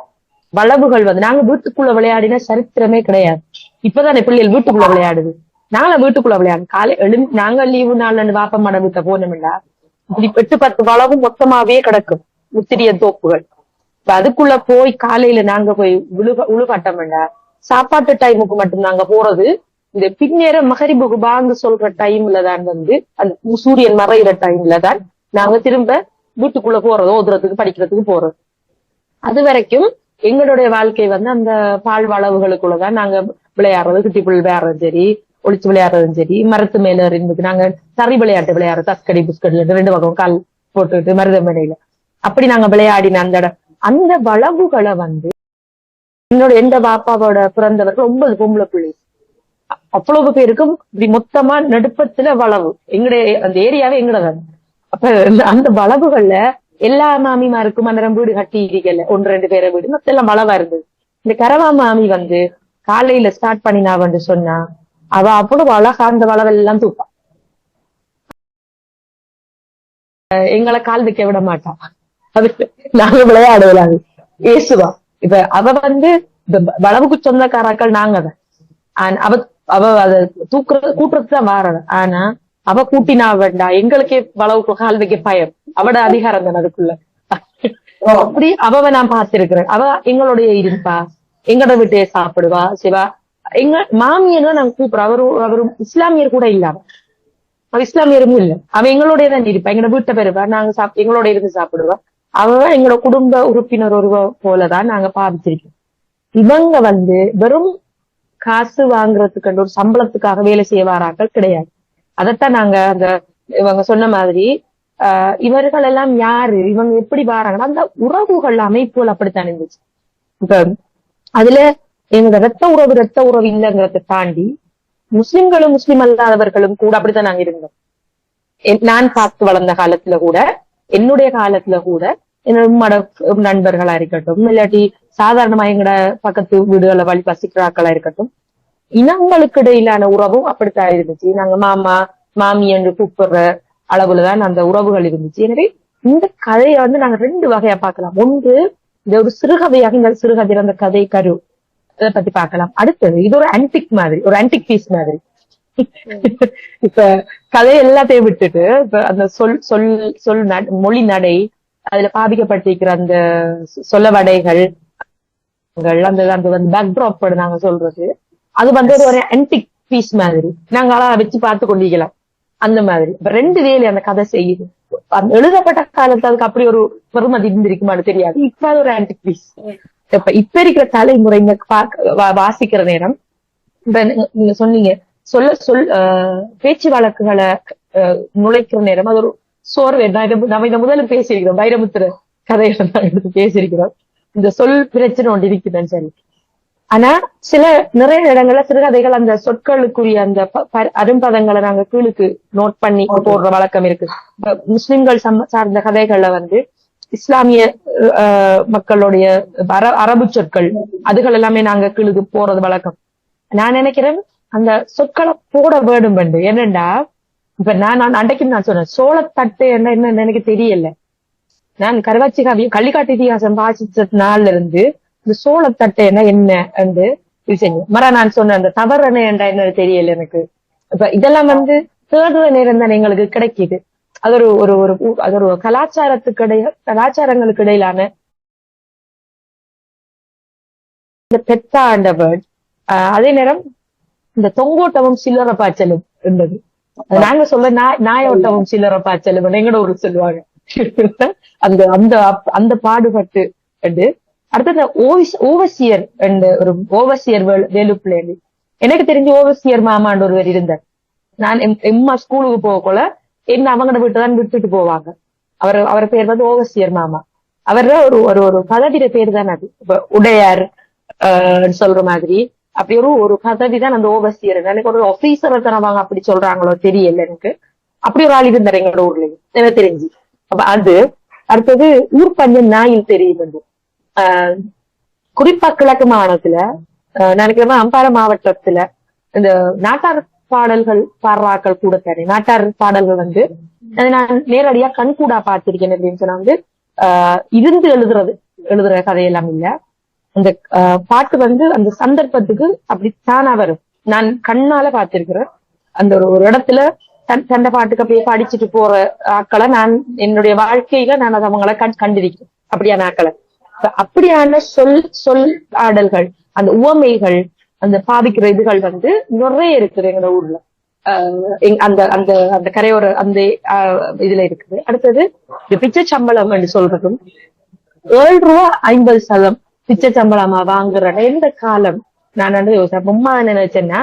வளவுகள் வந்து நாங்க வீட்டுக்குள்ள விளையாடின சரித்திரமே கிடையாது. இப்பதானே பிள்ளைகள் வீட்டுக்குள்ள விளையாடுது. நாங்களும் வீட்டுக்குள்ள விளையாடு காலை நாங்க லீவு நாள் வாப்பம்மாட வீட்டை போனோம்டா இப்படி 8-10 வளவும் மொத்தமாவே கிடக்கும். முத்திரிய தோப்புகள். இப்ப அதுக்குள்ள போய் காலையில நாங்க போய் உழுகாட்டோம்டா, சாப்பாட்டு டைமுக்கு மட்டும் நாங்க போறது இந்த பின்னேரம் மகரிபுக்கு பாங்கு சொல்ற டைம்ல தான் அந்த சூரியன் மறைகிற டைம்ல தான் நாங்க திரும்ப வீட்டுக்குள்ள போறது, ஓதுறதுக்கு படிக்கிறதுக்கு போறது. அது வரைக்கும் எங்களுடைய வாழ்க்கை அந்த பால் வளவுகளுக்குள்ளதான் நாங்க விளையாடுறது, கிட்டிப்புள் விளையாடுறதும் சரி, ஒளிச்சு விளையாடுறதும் சரி, மரத்து மேல இருந்து நாங்க சரி விளையாட்டு விளையாடுறது, தஸ்கடி புஸ்கடி 2 பக்கம் கால் போட்டுட்டு மருதமனையில அப்படி நாங்க விளையாடின அந்த வளவுகளை எந்த பாப்பாவோட பிறந்தவர்கள் 9 பொம்பளை பிள்ளை, அவ்வளவு பேருக்கும் இப்படி மொத்தமா நடுப்பத்துல வளவு, எங்களுடைய அந்த ஏரியாவே எங்கடதான். அப்ப அந்த வளவுகள்ல எல்லா மாமிமாருக்கும் அந்த வீடு கட்டி இருக்கல, 1-2 பேரை வீடு மொத்தம் எல்லாம் வளவா இருந்தது. இந்த கரவா மாமி காலையில ஸ்டார்ட் பண்ணினாவன்னு சொன்னா அவ அவ்வளவு அழகா அந்த வளவெல்லாம் தூப்பா, எங்களை கால் வைக்க விட மாட்டான். அது நாங்க விளையாடுவலாம் ஏசுவா. இப்ப அவ வளவுக்கு சொந்தக்காராக்கள் நாங்க தான். அவ அதை கூட்டுறதுதான் வாரது. ஆனா அவ கூட்டினா வேண்டா, எங்களுக்கே வளவுக்கு கால் வைக்க பயம், அவட அதிகாரம் தான் அதுக்குள்ள. அப்படி அவ நான் பார்த்திருக்கிறேன். அவ எங்களுடைய இருப்பா, எங்கட வீட்டையே சாப்பிடுவா. சிவா எங்க மாமியன்னு நாங்க கூப்பிடுறோம். அவரும் இஸ்லாமியர் கூட இல்லாம, அவ இஸ்லாமியரும் இல்ல, அவ எங்களோடய தான் இருப்பா. எங்களோட வீட்டை பெறுவா, நாங்க எங்களோட இருந்து சாப்பிடுவா. அவ எங்களோட குடும்ப உறுப்பினர் ஒரு போலதான் நாங்க பாவிச்சிருக்கோம். இவங்க வெறும் காசு வாங்குறதுக்கு ஒரு சம்பளத்துக்காக வேலை செய்வாராக்கள் கிடையாது. அதைத்தான் நாங்க இவங்க சொன்ன மாதிரி இவர்கள் எல்லாம் யாரு, இவங்க எப்படி வாராங்கன்னா அந்த உறவுகள் அமைப்புகள் அப்படித்தான் இருந்துச்சு. இப்ப அதுல எங்க ரத்த உறவு இல்லைங்கிறத தாண்டி முஸ்லிம்களும் முஸ்லிம் அல்லாதவர்களும் கூட அப்படித்தான் நாங்க இருந்தோம். நான் பார்த்து வளர்ந்த காலத்துல கூட, என்னுடைய காலத்துல கூட, என்னோட நண்பர்களா இருக்கட்டும், இல்லாட்டி சாதாரணமா எங்கட பக்கத்து வீடுகளை வழி பசிக்கிறாக்களா இருக்கட்டும், இனங்களுக்கு இடையிலான உறவும் அப்படித்தான் இருந்துச்சு. நாங்க மாமா மாமி என்று கூப்பிடுற அளவுலதான் அந்த உறவுகள் இருந்துச்சு. எனவே இந்த கதையை நாங்க 2 வகையா பார்க்கலாம். ஒன்று இந்த ஒரு சிறுகதையாக, இந்த சிறுகதையில அந்த கதை கரு அதை பத்தி பார்க்கலாம். அடுத்தது இது ஒரு ஆன்டிக் மாதிரி, ஒரு ஆன்டிக் பீஸ் மாதிரி. இப்ப கதை எல்லாத்தையும் விட்டுட்டு இப்ப அந்த சொல் மொழி நடை, அதுல பாதிக்கப்பட்டிருக்கிற அந்த சொல்லவடைகள், அந்த பேக்ட்ராப் நாங்க சொல்றது, அது ஒரு ஆன்டிக் பீஸ் மாதிரி நாங்க வச்சு பார்த்து கொண்டிருக்கலாம். அந்த மாதிரி இப்ப 2 வேலை அந்த கதை செய்யுது. அந்த எழுதப்பட்ட காலத்துல அதுக்கு அப்படி ஒரு பெருமதி இருந்திருக்குமான்னு தெரியாது. இப்ப அது ஒரு ஆன்டிக் பீஸ். இப்ப இருக்கிற தலைமுறை வாசிக்கிற நேரம், இப்ப நீங்க சொன்னீங்க பேச்சு வழக்குகளை நுழைக்கிற நேரம் அது ஒரு சோர்வே. நம்ம இதை முதல்ல பேசியிருக்கிறோம், வைரமுத்திர கதைகளை தான் எடுத்து பேசியிருக்கிறோம். இந்த சொல் பிரச்சனை ஒன்று இருக்குதுன்னு சொல்லி. ஆனா நிறைய இடங்கள்ல சிறுகதைகள் அந்த சொற்களுக்குரிய அந்த அரும்பதங்களை நாங்க கீழுக்கு நோட் பண்ணி போடுற வழக்கம் இருக்கு. முஸ்லிம்கள் சார்ந்த கதைகள்ல இஸ்லாமிய மக்களுடைய அரபு சொற்கள் அதுகள் எல்லாமே நாங்க கீழுக்கு போறது வழக்கம். நான் நினைக்கிறேன் அந்த சொற்களை போட வேண்டும். என்னண்டா இப்ப நான் அன்றைக்கு நான் சொன்னேன் சோளத்தட்டு என்ன எனக்கு தெரியல. நான் கருவாச்சி காவியம் கள்ளிக்காட்டு இதிகாசம் வாசிச்ச நாள்ல இருந்து இந்த சோளத்தட்டை என்ன என்று செஞ்சேன். நான் சொன்ன அந்த தவறனை என்ற என்ன தெரியல எனக்கு. இப்ப இதெல்லாம் தேடுற நேரம் தான் எங்களுக்கு கிடைக்குது. அது ஒரு கலாச்சாரங்களுக்கு இடையிலான இந்த பெத்தா என்ற வேர்ட். அதே நேரம் இந்த தொங்கோட்டமும் சில்லற பாய்ச்சலும் இருந்தது. நாங்க சொல்ல நாயோட்டமும் சில்லற பாய்ச்சலும் எங்கட ஒரு சொல்லுவாங்க. அந்த பாடுபட்டு அடுத்தது ஓவசியர் ஒரு ஓவசியர் வேலுப்பிள்ளை. எனக்கு தெரிஞ்சு ஓவசியர் மாமான்னு ஒருவர் இருந்தார். நான் எம்மா ஸ்கூலுக்கு போகக்குள்ள என்ன அவங்கட வீட்டுதான் விட்டுட்டு போவாங்க. அவர் பேர் ஓவசியர் மாமா. அவர் ஒரு பதவியில பேர் தான் அது. இப்ப உடையார் சொல்ற மாதிரி அப்படி ஒரு பதவிதான் அந்த ஓவசியர். எனக்கு ஒரு ஆபீசரை தரவாங்க அப்படி சொல்றாங்களோ தெரியல எனக்கு. அப்படி ஒரு ஆள் இருந்தார் எங்களோட ஊர்லயும் எனக்கு தெரிஞ்சு. அப்ப அது அடுத்தது ஊர்பஞ்சம் நாயில் தெரியும். குறிப்பா கிழக்கு மாநிலத்துல நினைக்கிறேன் அம்பார மாவட்டத்துல இந்த நாட்டார் பாடல்கள் பாடுறாக்கள் கூட தரேன். நாட்டார் பாடல்கள் அதை நான் நேரடியா கண்கூடா பார்த்திருக்கேன். அப்படின்னு சொன்னா இருந்து எழுதுற கதையெல்லாம் இல்ல. அந்த பாட்டு அந்த சந்தர்ப்பத்துக்கு அப்படி தானா வரும். நான் கண்ணால பார்த்திருக்கிறேன். அந்த ஒரு இடத்துல தண்டை பாட்டுக்கு அப்படியே படிச்சுட்டு போற ஆக்களை நான் என்னுடைய வாழ்க்கையில நான் அதை அவங்கள கண்டிருக்கேன். அப்படியான ஆக்களை அப்படியான சொல் ஆடல்கள், அந்த உவமைகள், அந்த பாவிக்கிற இதுகள் வந்து நிறைய இருக்குது எங்க ஊர்ல. அந்த அந்த அந்த கரையோர அந்த இதுல இருக்குது. அடுத்தது பிச்சை சம்பளம் என்று சொல்றதும் ₹7.50 பிச்சை சம்பளமா வாங்குற எந்த காலம் நான் வந்து மும்மா நினைச்சேன்னா,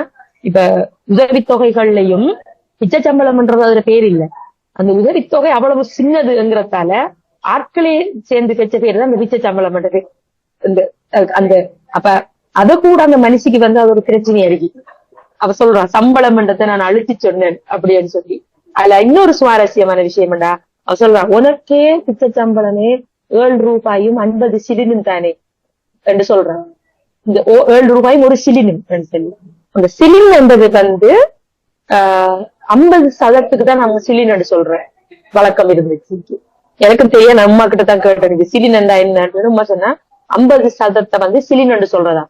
இப்ப உதவித்தொகைகள்லயும் பிச்சை சம்பளம்ன்றது அதுல பேர் இல்ல. அந்த உதவித்தொகை அவ்வளவு சின்னதுங்கிறதால ஆட்களே சேர்ந்து வச்ச பேர் தான் அந்த பிச்சை சம்பளம் பண்றது. அந்த அப்ப அத கூட அந்த மனுஷிக்கு வந்து அது ஒரு பிரச்சனையா இருக்கு. அவ சொல்றான் சம்பளம்ன்றதை நான் அழுத்தி சொன்னேன் அப்படின்னு சொல்லி. அதுல இன்னொரு சுவாரஸ்யமான விஷயம்டா, அவ சொல்றான் உனக்கே பிச்சை சம்பளமே ₹7.50 தானே என்று சொல்றான். இந்த ₹7 ஒரு சிலினும் சொல்லி, அந்த சிலின் என்பது வந்து 50% தான் நம்ம சிலின் என்று சொல்றேன் வழக்கம் இருந்துச்சு. எனக்கும் தெரிய நான் அம்மா கிட்ட தான் கேட்டேன் சிலின் என்றா என்னன்னு. அம்மா சொன்னா 50% வந்து சிலின் என்று சொல்றதா.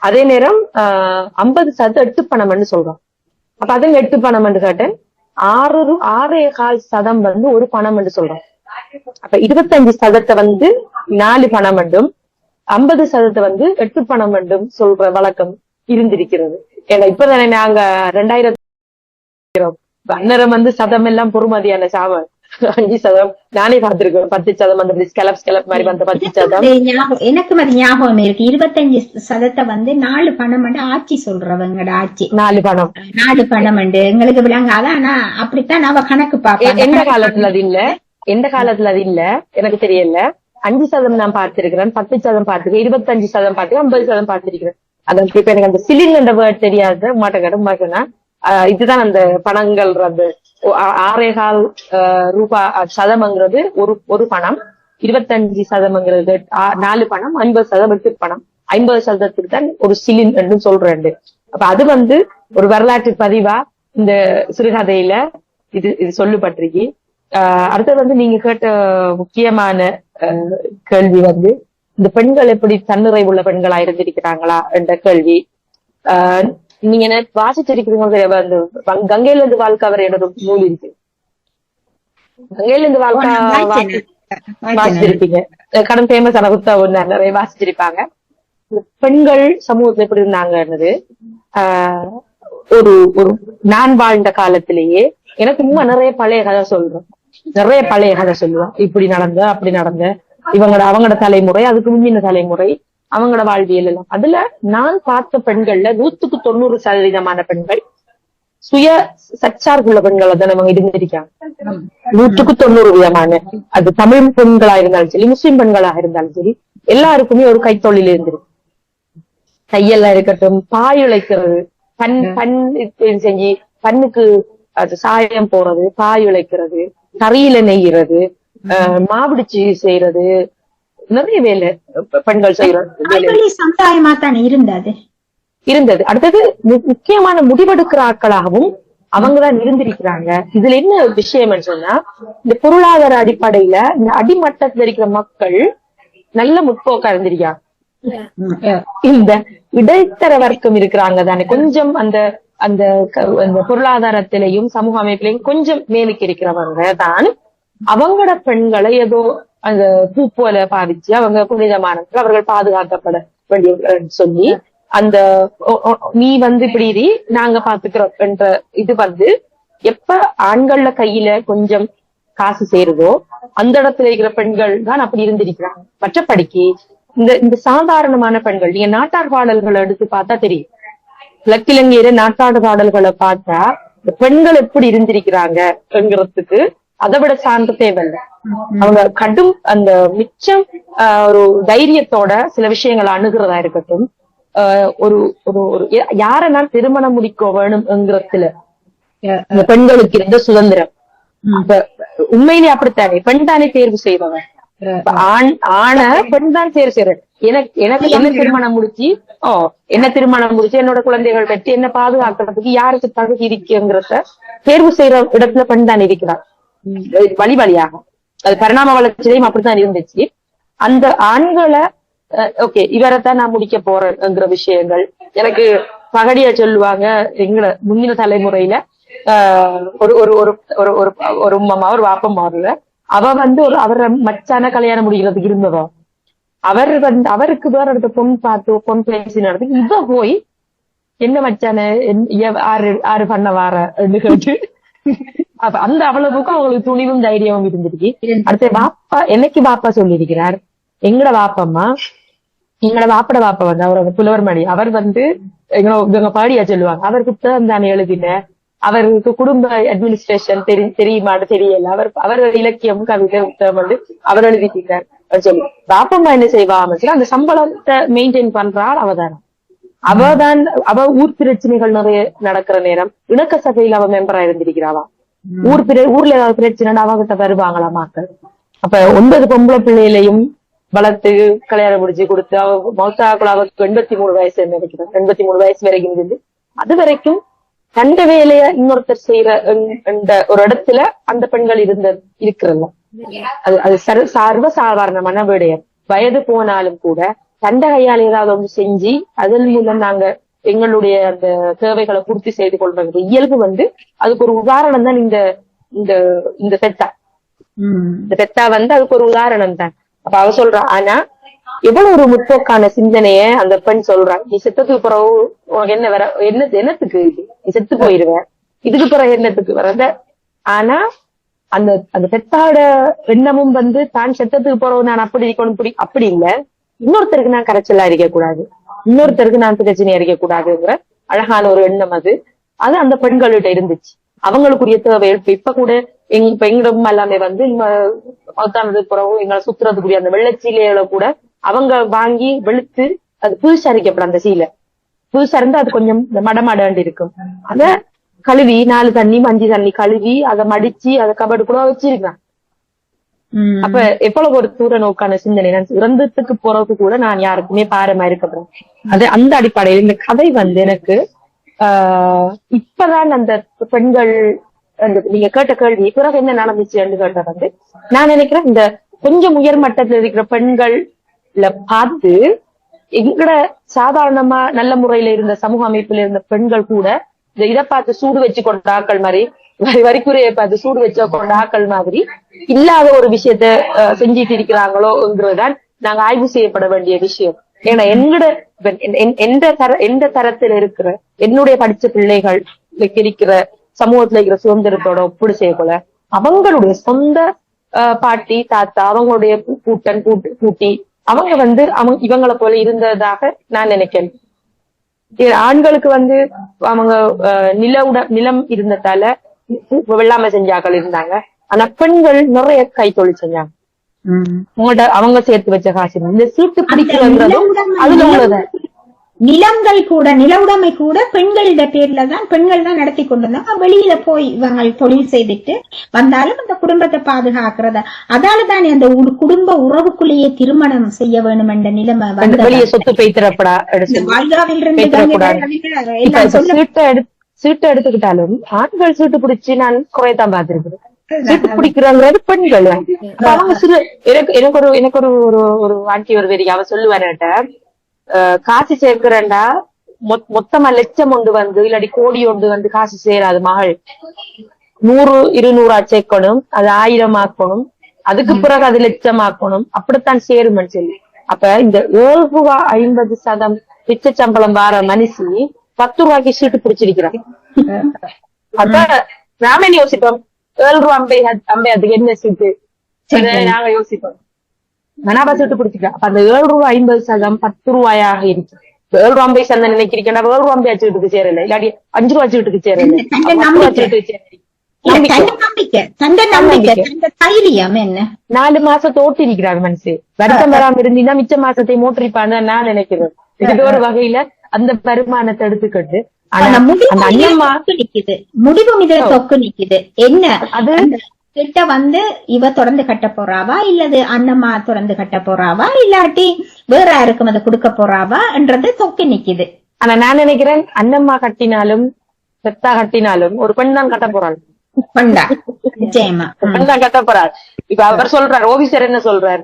அதே நேரம் 50% எட்டு பணம்னு சொல்றோம். அப்ப அதுங்க எட்டு பணம் என்று கேட்டேன். 6.25% வந்து ஒரு பணம் என்று சொல்றோம். அப்ப 25% வந்து 4 பணம் என்றும் 50% வந்து 8 பணம் என்றும் சொல்ற வழக்கம் இருந்திருக்கிறது. ஏன்னா இப்பதானே நாங்க 2000 அன்னரம் வந்து சதம் எல்லாம் பொறுமதியான சாவல் 5% நானே பார்த்திருக்கேன். 10% அந்த ஸ்கெலப் மாதிரி வந்த 10%. எனக்கு அது ஞாபகம் இருக்கு. 25% வந்து 4 பணம் ஆட்சி சொல்றவங்கட ஆட்சி 4 பணம் எங்களுக்கு விளங்காத. ஆனா அப்படித்தான் அவ கணக்கு பாப்பேன். எந்த காலத்துல அது இல்ல எனக்கு தெரியல. 5% நான் பார்த்திருக்கிறேன், 10% பார்த்திருக்கேன், 25% பார்த்திருக்கேன், 50% பார்த்திருக்கிறேன். அதான் இப்ப எனக்கு அந்த சிலிங் என்ற வேர்ட் தெரியாது. மாட்டேன்னா இதுதான் அந்த பணங்கள். அந்த ₹6.25 ஒரு பணம், 25% 4 பணம், 50% 8 பணம், 50%க்கு தான் ஒரு சிலின் என்று சொல்றேன். அப்ப அது வந்து ஒரு வரலாற்று பதிவா இந்த சிறுகதையில இது சொல்லப்பட்டிருக்கு. அடுத்தது வந்து நீங்க கேட்ட முக்கியமான கேள்வி வந்து இந்த பெண்கள் எப்படி தன்னிறைவுள்ள பெண்களா இருந்திருக்கிறாங்களா என்ற கேள்வி. நீங்க என்ன வாசிச்சிருக்கிறீங்க? அந்த கங்கையில இருந்து வாழ்க்கை அவர் என்னோட நூல் இருக்கு. கங்கையில இருந்து வாழ்க்கை வாசிச்சிருப்பீங்க. கடன் ஃபேமஸான புத்தகம் நிறைய வாசிச்சிருப்பாங்க. பெண்கள் சமூகத்துல எப்படி இருந்தாங்கன்றது ஒரு நான் வாழ்ந்த காலத்திலேயே எனக்கு இன்னும் நிறைய பழைய கதை சொல்லுவேன். இப்படி நடந்த அப்படி நடந்த அவங்களோட தலைமுறை, அதுக்கு முன்னின தலைமுறை, அவங்களோட வாழ்வியல் எல்லாம். அதுல நான் பார்த்த பெண்கள்ல 100% பெண்கள் சுய சச்சார்புள்ள பெண்களை தான் அவங்க இருந்திருக்காங்க. 100% அது தமிழ் பெண்களா இருந்தாலும் சரி, முஸ்லிம் பெண்களாக இருந்தாலும் சரி, எல்லாருக்குமே ஒரு கைத்தொழில் இருந்திருக்கு. தையல்ல இருக்கட்டும், பாய் உழைக்கிறது, பண் செஞ்சு பண்ணுக்கு அது சாயம் போறது, பாய் உழைக்கிறது, கறியில நெய்கிறது, மாபிடிச்சு செய்யறது, நிறைய வேலை பெண்கள் செய்யறது சமுதாயமா தான் இருந்தது. அடுத்தது முக்கியமான முடிவெடுக்கிற ஆட்களாகவும் அவங்கதான் இருந்திருக்கிறாங்க. இதுல என்ன விஷயம்னு சொன்னா, இந்த பொருளாதார அடிப்படையில இந்த அடிமட்டத்தில் இருக்கிற மக்கள் நல்ல முற்போக்கா இருந்திருக்காங்க. இந்த இடைத்தர வர்க்கம் இருக்கிறாங்க தானே, கொஞ்சம் அந்த அந்த பொருளாதாரத்திலையும் சமூக அமைப்பிலையும் கொஞ்சம் மேலுக்கு இருக்கிறவங்க தான் அவங்களோட பெண்களை ஏதோ அந்த பூ போல பாவிச்சு அவங்க புனிதமானவர்கள், அவர்கள் பாதுகாக்கப்பட வேண்டிய சொல்லி அந்த நீ வந்து இப்படி நாங்க பாத்துக்கிறோம் என்ற இது வந்து எப்ப ஆண்கள்ல கையில கொஞ்சம் காசு சேருதோ அந்த இடத்துல இருக்கிற பெண்கள் தான் அப்படி இருந்திருக்கிறாங்க. மற்றபடிக்கு இந்த சாதாரணமான பெண்கள், நீங்க நாட்டார் பாடல்களை எடுத்து பார்த்தா தெரியும். கிழக்கிழங்கையில நாட்டாடு பாடல்களை பார்த்தா இந்த பெண்கள் எப்படி இருந்திருக்கிறாங்கிறதுக்கு அதை விட சார்ந்த தேவையில்லை. அவங்க கடும் அந்த மிச்சம் ஒரு தைரியத்தோட சில விஷயங்களை அணுகிறதா இருக்கட்டும், ஒரு ஒரு யார நான் திருமணம் முடிக்க வேணும்ங்கிறதுல இந்த பெண்களுக்கு இருந்த சுதந்திரம். உண்மையிலே அப்படித்தானே, பெண் தானே தேர்வு செய்வாங்க. ஆன பெண் தான் தேர்வு செய்யறேன். எனக்கு என்ன திருமணம் முடிச்சு என்னோட குழந்தைகள் பற்றி என்ன பாதுகாக்கிறதுக்கு யாருக்கு தகுதி இருக்குங்கிறத தேர்வு செய்யற இடத்துல பெண் தான் இருக்கிறார். வழியாக அது பரிணாம வளர்ச்சியிலையும் அப்படித்தான் இருந்துச்சு. அந்த ஆண்களை ஓகே இவரைத்தான் நான் முடிக்க போறேங்கிற விஷயங்கள் எனக்கு பகடியா சொல்லுவாங்க. எங்களை முன்னின தலைமுறையில ஒரு ஒரு ஒரு ஒரு ஒரு ஒரு உம்மம்மா ஒரு வாப்பம்மா அவ வந்து அவர மச்சான கல்யாணம் முடிக்கிறதுக்கு இருந்ததோ அவர் வந்து அவருக்கு வேற இடத்த பொன் பார்த்து பொன் பேசி நடத்தி இவ போய் என்ன மச்சான ஆறு பண்ண வார கேட்டு அப்ப அந்த அவ்வளவுக்கும் அவங்களுக்கு துணிவும் தைரியமும் இருந்துருக்கு. அடுத்த பாப்பா என்னைக்கு பாப்பா சொல்லியிருக்கிறார், எங்கட வாப்பம்மா எங்கட வாப்பட வாப்பா வந்து அவர் புலவர் மணி அவர் வந்து இவங்க பாடியா சொல்லுவாங்க, அவருக்கு தான் எழுதின அவருக்கு குடும்ப அட்மினிஸ்ட்ரேஷன் தெரியுமான்னு தெரியல, அவர் இலக்கியம் கவிதை புத்தகம் வந்து அவர் எழுதிக்கிறார் சொல்லி பாப்பம்மா என்ன செய்வா அமைச்சர் அந்த சம்பளத்தை மெயின்டைன் பண்றாள் அவதானம். அவ ஊர் பிரச்சனைகள் நிறைய நடக்கிற நேரம் இணக்க சபையில் அவ மெம்பரா இருந்திருக்கிறாவா. ஊர்ல ஏதாவது பிரச்சனை அவகிட்ட வருவாங்களா மக்கள். அப்ப 9 பொம்பளை பிள்ளைகளையும் வளர்த்து கல்யாணம் முடிச்சு கொடுத்து அவ மௌத்தாக்கள் அவருக்கு 83 வயசு நினைக்கிறேன் 83 வயசு வரைக்கும் இருந்து அது வரைக்கும் கண்ட வேலைய இன்னொருத்தர் செய்யற ஒரு இடத்துல அந்த பெண்கள் இருக்கிறல்ல அது சர்வசாதாரணமான விடயம். வயது போனாலும் கூட தண்ட கையால் ஏதாவது ஒன்று செஞ்சு அதன் மூலம் நாங்க எங்களுடைய அந்த தேவைகளை பூர்த்தி செய்து கொள்றது இயல்பு வந்து அதுக்கு ஒரு உதாரணம் தான் இந்த பெத்தா. இந்த பெத்தா வந்து அதுக்கு ஒரு உதாரணம் தான். அப்ப அவ சொல்றா, ஆனா எவ்வளவு ஒரு முற்போக்கான சிந்தனைய அந்த பெண் சொல்றா, நீ செத்ததுக்கு பிறகு உனக்கு என்ன வர என்னத்துக்கு நீ செத்து போயிருவ இதுக்கு பிறகு என்னத்துக்கு வரத. ஆனா அந்த பெத்தாவோட எண்ணமும் வந்து தான் செத்ததுக்கு பிறகு நான் அப்படி இருக்கணும் அப்படி இல்ல, இன்னொருத்தருக்கு நான் கரைச்சலா இருக்க கூடாது, இன்னொருத்தருக்கு நான் பிரச்சனையா இருக்க கூடாதுங்கிற அழகான ஒரு எண்ணம் அது அந்த பெண்கள்கிட்ட இருந்துச்சு. அவங்களுக்குரிய தேவை இப்ப கூட இப்ப எங்கிடம் எல்லாமே வந்து பௌத்தானதுக்கு பிறகு எங்களை சுத்துறதுக்குரிய அந்த வெள்ளச்சீலைகளை கூட அவங்க வாங்கி வெளுத்து அது புதுசா இருக்கப்படும். அந்த சீலை புதுசா இருந்து அது கொஞ்சம் மடமடாண்டு இருக்கும். அத கழுவி 4 தண்ணி 5 தண்ணி கழுவி அதை மடிச்சு அதை கபடு கூட வச்சிருக்கான். அப்ப எவ்வளவு ஒரு தூர நோக்கான சிந்தனை. நான் இறந்ததுக்கு போறதுக்கு கூட நான் யாருக்குமே பாரமா இருக்கப்படுறேன். அது அந்த அடிப்படையில் இந்த கதை வந்து எனக்கு இப்பதான் அந்த பெண்கள் நீங்க கேட்ட கேள்வி பிறகு என்ன நடந்துச்சுன்னு கேட்ட வந்து நான் நினைக்கிறேன் இந்த கொஞ்சம் உயர் மட்டத்துல இருக்கிற பெண்கள்ல பார்த்து எங்கட சாதாரணமா நல்ல முறையில இருந்த சமூக அமைப்புல இருந்த பெண்கள் கூட இதை பார்த்து சூடு வச்சு கொண்ட ஆக்கள் மாதிரி வரிக்குறையை பார்த்து சூடு வச்ச கொண்ட ஆக்கள் மாதிரி இல்லாத ஒரு விஷயத்த செஞ்சிட்டு இருக்கிறாங்களோன்றதுதான் நாங்க ஆய்வு செய்யப்பட வேண்டிய விஷயம். ஏன்னா எந்த தரத்துல இருக்கிற என்னுடைய படிச்ச பிள்ளைகள் இருக்கிற சமூகத்துல இருக்கிற சுதந்திரத்தோட ஒப்பிடு செய்யக்கூட அவங்களுடைய சொந்த பாட்டி தாத்தா அவங்களுடைய கூட்டி அவங்க வந்து இவங்களை போல இருந்ததாக நான் நினைக்கிறேன். ஆண்களுக்கு வந்து அவங்க நிலம் இருந்ததால வெள்ளாமை செஞ்சாக்கள் இருந்தாங்க. ஆனா பெண்கள் நிறைய கைத்தொழில் செஞ்சாங்க. அவங்க சேர்த்து வச்ச காசு இந்த சீட்டு பிடிக்கிறதும் அதுல உள்ளது. நிலங்கள் கூட நில உடைமை கூட பெண்களிட பேர்ல தான் பெண்கள் தான் நடத்தி கொண்டு வந்தாங்க. வெளியில போய் இவங்க தொழில் செய்துட்டு வந்தாலும் அந்த குடும்பத்தை பாதுகாக்கிறத அதாலதானே அந்த குடும்ப உறவுக்குள்ளேயே திருமணம் செய்ய வேணும் என்ற நிலைமை வெளியே சொத்து பெய்திரப்படா சீட்டு எடுத்துக்கிட்டாலும் ஆண்கள் சீட்டு பிடிச்சு நான் குறையத்தான் பார்த்திருக்கிறேன். சீட்டு பிடிக்கிறாங்கிறது பெண்கள். அவங்க எனக்கு ஒரு ஆண்டி ஒரு வெறி அவ சொல்லுவார்ட்ட காசு சேர்க்கிறேன்டா மொத்தமா லட்சம் ஒன்று வந்து இல்லாடி கோடி ஒன்று வந்து காசு சேராது மகள் 100-200 சேர்க்கணும், அது 1000 ஆக்கணும், அதுக்கு பிறகு அது லட்சம் ஆக்கணும், அப்படித்தான் சேருமென்னு சொல்லி. அப்ப இந்த ₹7.50 பிச்சை சம்பளம் வார மனுஷி 10 ரூபாய்க்கு சீட்டு பிடிச்சிருக்கிறான். அப்ப நாம என்ன யோசிப்போம், ₹7 அதுக்கு என்ன சீட்டு நாங்க யோசிப்போம். மனாபா சீட்டு பிடிச்சிக்கலாம். அப்ப அந்த ₹7.50 10 ரூபாயாக இருக்கு. ₹7.50 நினைக்கிறீங்க, ₹7 சீட்டுக்கு சேரல, இல்லாட்டி ₹5 சீட்டுக்கு சேரல, 4 மாசம் தோட்டி இருக்கிறார் மனுஷன். வருஷம் வராம இருந்தீங்கன்னா மிச்ச மாசத்தை மோட்டரிப்பான்னு நான் நினைக்கிறேன். இது ஒரு வகையில அந்த வருமானத்தை எடுத்துக்கிட்டு முடிவும் இதுல தொக்கு நிக்குது. என்ன அது கிட்ட வந்து இவ தொடர்ந்து கட்ட போறாவா இல்லது அண்ணம்மா தொடர்ந்து கட்ட போறாவா இல்லாட்டி வேற யாருக்கும் அதை கொடுக்க போறாவா என்றது தொக்கு நிக்குது. ஆனா நான் நினைக்கிறேன் அண்ணம்மா கட்டினாலும் பெத்தா கட்டினாலும் ஒரு பெண் தான் கட்ட போறாள். நிச்சயமா பெண் தான் கட்ட போறாள். இப்ப அவர் சொல்றாரு, ஓபிசர் என்ன சொல்றாரு,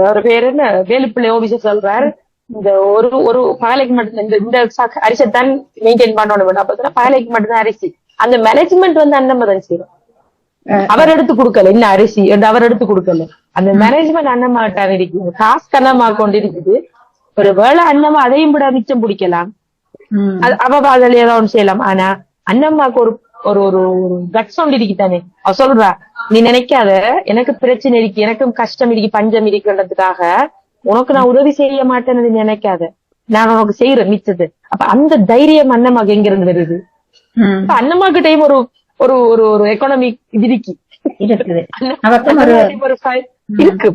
அவர் பேரு என்ன வேலுப்பிள்ளை ஓபிசர் சொல்றாரு, இந்த ஒரு பகலைக்கு மட்டும் இந்த அரிசைத்தான் மெயின்டைன் பண்ணணும். அப்ப பகலைக்கு மட்டும்தான் அரிசி, அந்த மேனேஜ்மெண்ட் வந்து அண்ணம்மா தான் செய்யும். அவர் எடுத்து கொடுக்கல, இன்னும் அரிசி அவர் எடுத்து கொடுக்கல. அந்த மேனேஜ்மெண்ட் அண்ணம்மாட்டான் இருக்குது, டாஸ்க் அண்ணம்மா கொண்டு இருக்குது. ஒரு வேளை அண்ணம்மா அதையும் விட மிச்சம் பிடிக்கலாம், அவ அதுல ஏதாவது செய்யலாம். ஆனா அண்ணம்மாக்கு ஒரு ஒரு ஒரு கட்ஸ் ஒன்று இருக்குதானே. அவ சொல்றா, நீ நினைக்காத எனக்கு பிரச்சனை இருக்கு, எனக்கும் கஷ்டம் இருக்கு, பஞ்சம் இருக்குன்றதுக்காக உனக்கு நான் உதவி செய்ய மாட்டேன்னு நினைக்காத, நான் உனக்கு செய்யறேன் மிச்சது. அப்ப அந்த தைரியம் அண்ணம்மாக்கு எங்க இருந்து வருது? அண்ணம்மா கிட்டையும் ஒரு ஒரு ஒரு ஒரு எக்கனாமிக் இது இருக்கு, இருக்கு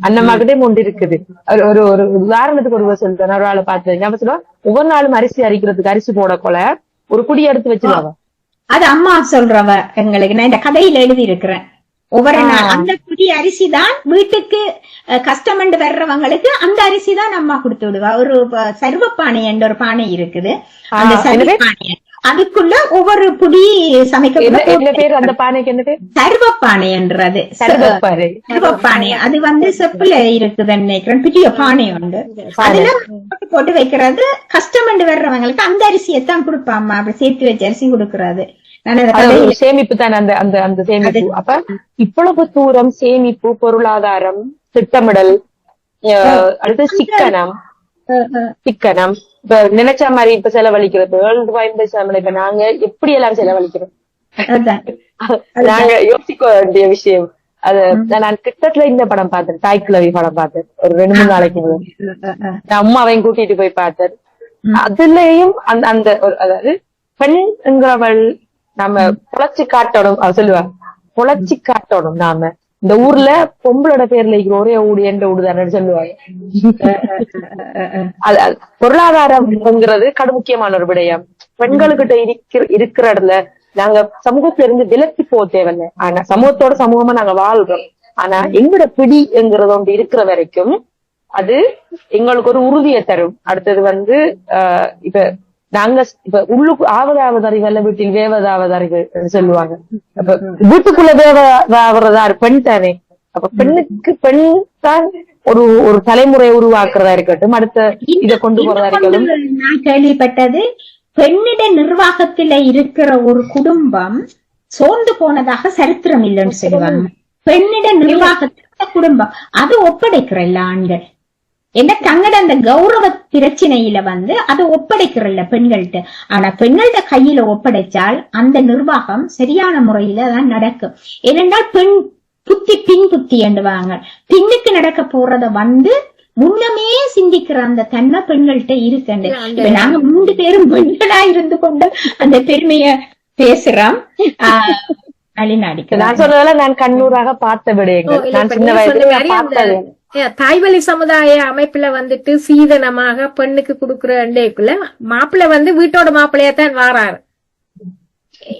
அண்ணம்மா கிட்டே ஒன்று இருக்குது. ஒரு ஒரு உதாரணத்துக்கு ஒரு சொல்றேன், ஒரு ஆளை பார்த்தேன் ஞாபகம். ஒவ்வொரு நாளும் அரிசி அரிக்கிறதுக்கு அரிசி போட கொலை ஒரு குடி எடுத்து வச்சிருவாங்க. அது அம்மா சொல்றவ எங்களுக்கு, நான் இந்த கதையில எழுதி இருக்கிறேன். ஒவ்வொரு நாள் அந்த குடி அரிசி தான் வீட்டுக்கு கஸ்டமர் வர்றவங்களுக்கு அந்த அரிசி தான் அம்மா கொடுத்து விடுவா. ஒரு சர்வப்பானை என்ற ஒரு பானை இருக்குது, அந்த சர்வப்பானை அதுக்குள்ள ஒவ்வொரு புடி சமைக்க பேர் அந்த பானைக்கு என்ன பேர்? சர்வப்பானை என்றது. சர்வப்பானை அது வந்து செப்புல இருக்குதுன்னு நினைக்கிறேன், பெரிய பானை உண்டு. அதுல போட்டு வைக்கிறது. கஸ்டமர் வர்றவங்களுக்கு அந்த அரிசியைத்தான் கொடுப்பாம்மா, அப்படி சேர்த்து வச்சு அரிசி கொடுக்கறது. சேமிப்பு தானே அந்த அந்த அந்த சேமிப்பு. அப்ப இவ்வளவு தூரம் சேமிப்பு, பொருளாதாரம், திட்டமிடல், அடுத்து சிக்கனம் இப்ப நினைச்ச மாதிரி இப்ப செலவழிக்கிறது ₹7 இப்ப நாங்க எப்படி எல்லாம் செலவழிக்கிறோம் நாங்க யோசிக்க வேண்டிய விஷயம். அது நான் கிட்டத்தட்ட இந்த படம் பார்த்தேன், தாய் கிழவி படம் பார்த்தேன் ஒரு 2-3 நாளைக்கு நான் அம்மாவையும் கூட்டிட்டு போய் பார்த்தேன். அதுலயும் அந்த அந்த அதாவது பெண்ங்கிறவள் நம்ம பொழைச்சு காட்டணும், சொல்லுவாங்க பொழைச்சு காட்டணும். நாம இந்த ஊர்ல பொம்பளோட பேர்ல ஒரே ஊடு என்ற ஊடுதானு சொல்லுவாங்க. பொருளாதாரம்ங்கிறது கடு முக்கியமான ஒரு விடயம். பெண்களுக்கிட்ட இருக்கிற இடத்துல நாங்க சமூகத்துல இருந்து விலக்கி போக தேவையில்லை. ஆனா சமூகத்தோட சமூகமா நாங்க வாழ்றோம். ஆனா எங்களோட பிடிங்கிறது ஒன்று இருக்கிற வரைக்கும் அது எங்களுக்கு ஒரு உறுதியை தரும். அடுத்தது வந்து இப்ப நாங்க இப்ப உள்ளுக்கு ஆவதாவது அறிவு வீட்டில் வேவதாவது அறிவு சொல்லுவாங்க. அப்ப வீட்டுக்குள்ள வேவதாவதுதான் பெண் தானே. அப்ப பெண்ணுக்கு பெண் தான் ஒரு ஒரு தலைமுறை உருவாக்குறதா இருக்கட்டும், அடுத்த இதை கொண்டு போறதா இருக்கட்டும். நான் கேள்விப்பட்டது, பெண்ணிட நிர்வாகத்துல இருக்கிற ஒரு குடும்பம் சோர்ந்து போனதாக சரித்திரம் இல்லைன்னு சொல்லுவாங்க. பெண்ணிட நிர்வாகத்துல குடும்பம் அது ஒப்படைக்கிறல்ல ஆண்கள். என்ன தங்கட அந்த கௌரவ பிரச்சனையில வந்து அதை ஒப்படைக்கிறல்ல பெண்கள்கிட்ட. ஆனா பெண்கள்ட கையில ஒப்படைச்சால் அந்த நிர்வாகம் சரியான முறையில தான் நடக்கும். ஏனென்றால் பெண் புத்தி பின் புத்தி என்றுவாங்க. பின்னுக்கு நடக்க போறத வந்து முன்னமே சிந்திக்கிற அந்த தன்மை பெண்கள்கிட்ட இருக்குண்டு. இப்ப நாங்க 3 பேரும் பெண்களா இருந்து கொண்டு அந்த பெருமைய பேசுறோம். நான் சொன்னதெல்லாம் நான் கண்ணூராக பார்த்த விடயங்கள். நான் சின்ன வயசுல பார்த்தது. தாய்வழி சமுதாய அமைப்புல வந்துட்டு சீதனமாக பெண்ணுக்கு குடுக்குற அண்டைக்குள்ள மாப்பிள்ளை வந்து வீட்டோட மாப்பிள்ளையாத்தான் வாராரு.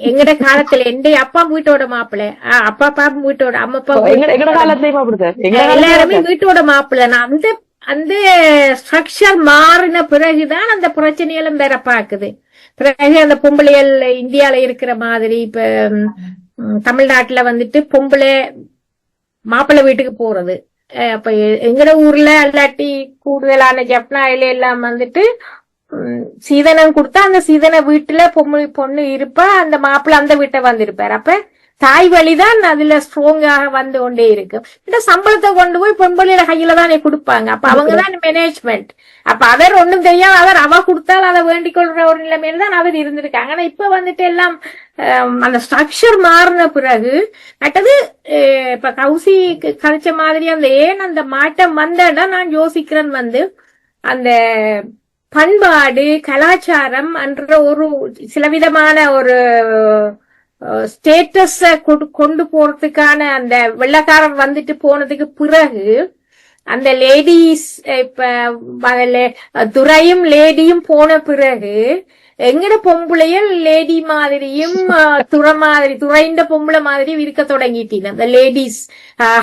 எங்கட காலத்துல எந்த அப்பா வீட்டோட மாப்பிள்ளை, அப்பா பாப்பா வீட்டோட, அம்மா எல்லாருமே வீட்டோட மாப்பிள்ளை. அந்த அந்த ஸ்ட்ரக்சர் மாறின பிறகுதான் அந்த பிரச்சனைகளும் வேற பாக்குது. பிறகு அந்த பொம்பளைகள் இந்தியால இருக்கிற மாதிரி இப்ப தமிழ்நாட்டுல வந்துட்டு பொம்பளை மாப்பிள்ளை வீட்டுக்கு போறது. அப்ப எங்கட ஊர்ல இல்லாட்டி கூடுதலான ஜப்னாயில எல்லாம் வந்துட்டு சீதனம் கொடுத்தா அந்த சீதன வீட்டுல பொண்ணு இருப்பா, அந்த மாப்பிள்ளை அந்த வீட்டை வந்திருப்பாரு. அப்ப தாய் வழிதான் அதுல ஸ்ட்ராங்காக வந்து கொண்டே இருக்கு. சம்பளத்தை கொண்டு போய் பொம்பளையில கையில தானே கொடுப்பாங்க. அப்ப அவங்கதான் மேனேஜ்மெண்ட். அப்ப அவர் ஒண்ணும் தெரியாது, அவர் அவ கொடுத்தால் அதை வேண்டிக் கொள்ற ஒரு நிலைமையில தான் அவர் இருந்திருக்காங்க. ஆனா இப்ப வந்துட்டு எல்லாம் அந்த ஸ்ட்ரக்சர் மாறின பிறகு மற்றது இப்ப கௌசி கழிச்ச மாதிரி அந்த ஏன் அந்த மாற்றம் வந்தா நான் யோசிக்கிறேன் வந்து அந்த பண்பாடு கலாச்சாரம் என்ற ஒரு சிலவிதமான ஒரு ஸ்டேட்டஸ கொண்டு போறதுக்கான அந்த வெள்ளக்காரன் வந்துட்டு போனதுக்கு பிறகு அந்த லேடிஸ் இப்ப துறையும் லேடியும் போன பிறகு எங்கட பொம்பளையல் லேடி மாதிரியும் துறைந்த பொம்பளை மாதிரியும் இருக்க தொடங்கிட்டீங்க. அந்த லேடிஸ்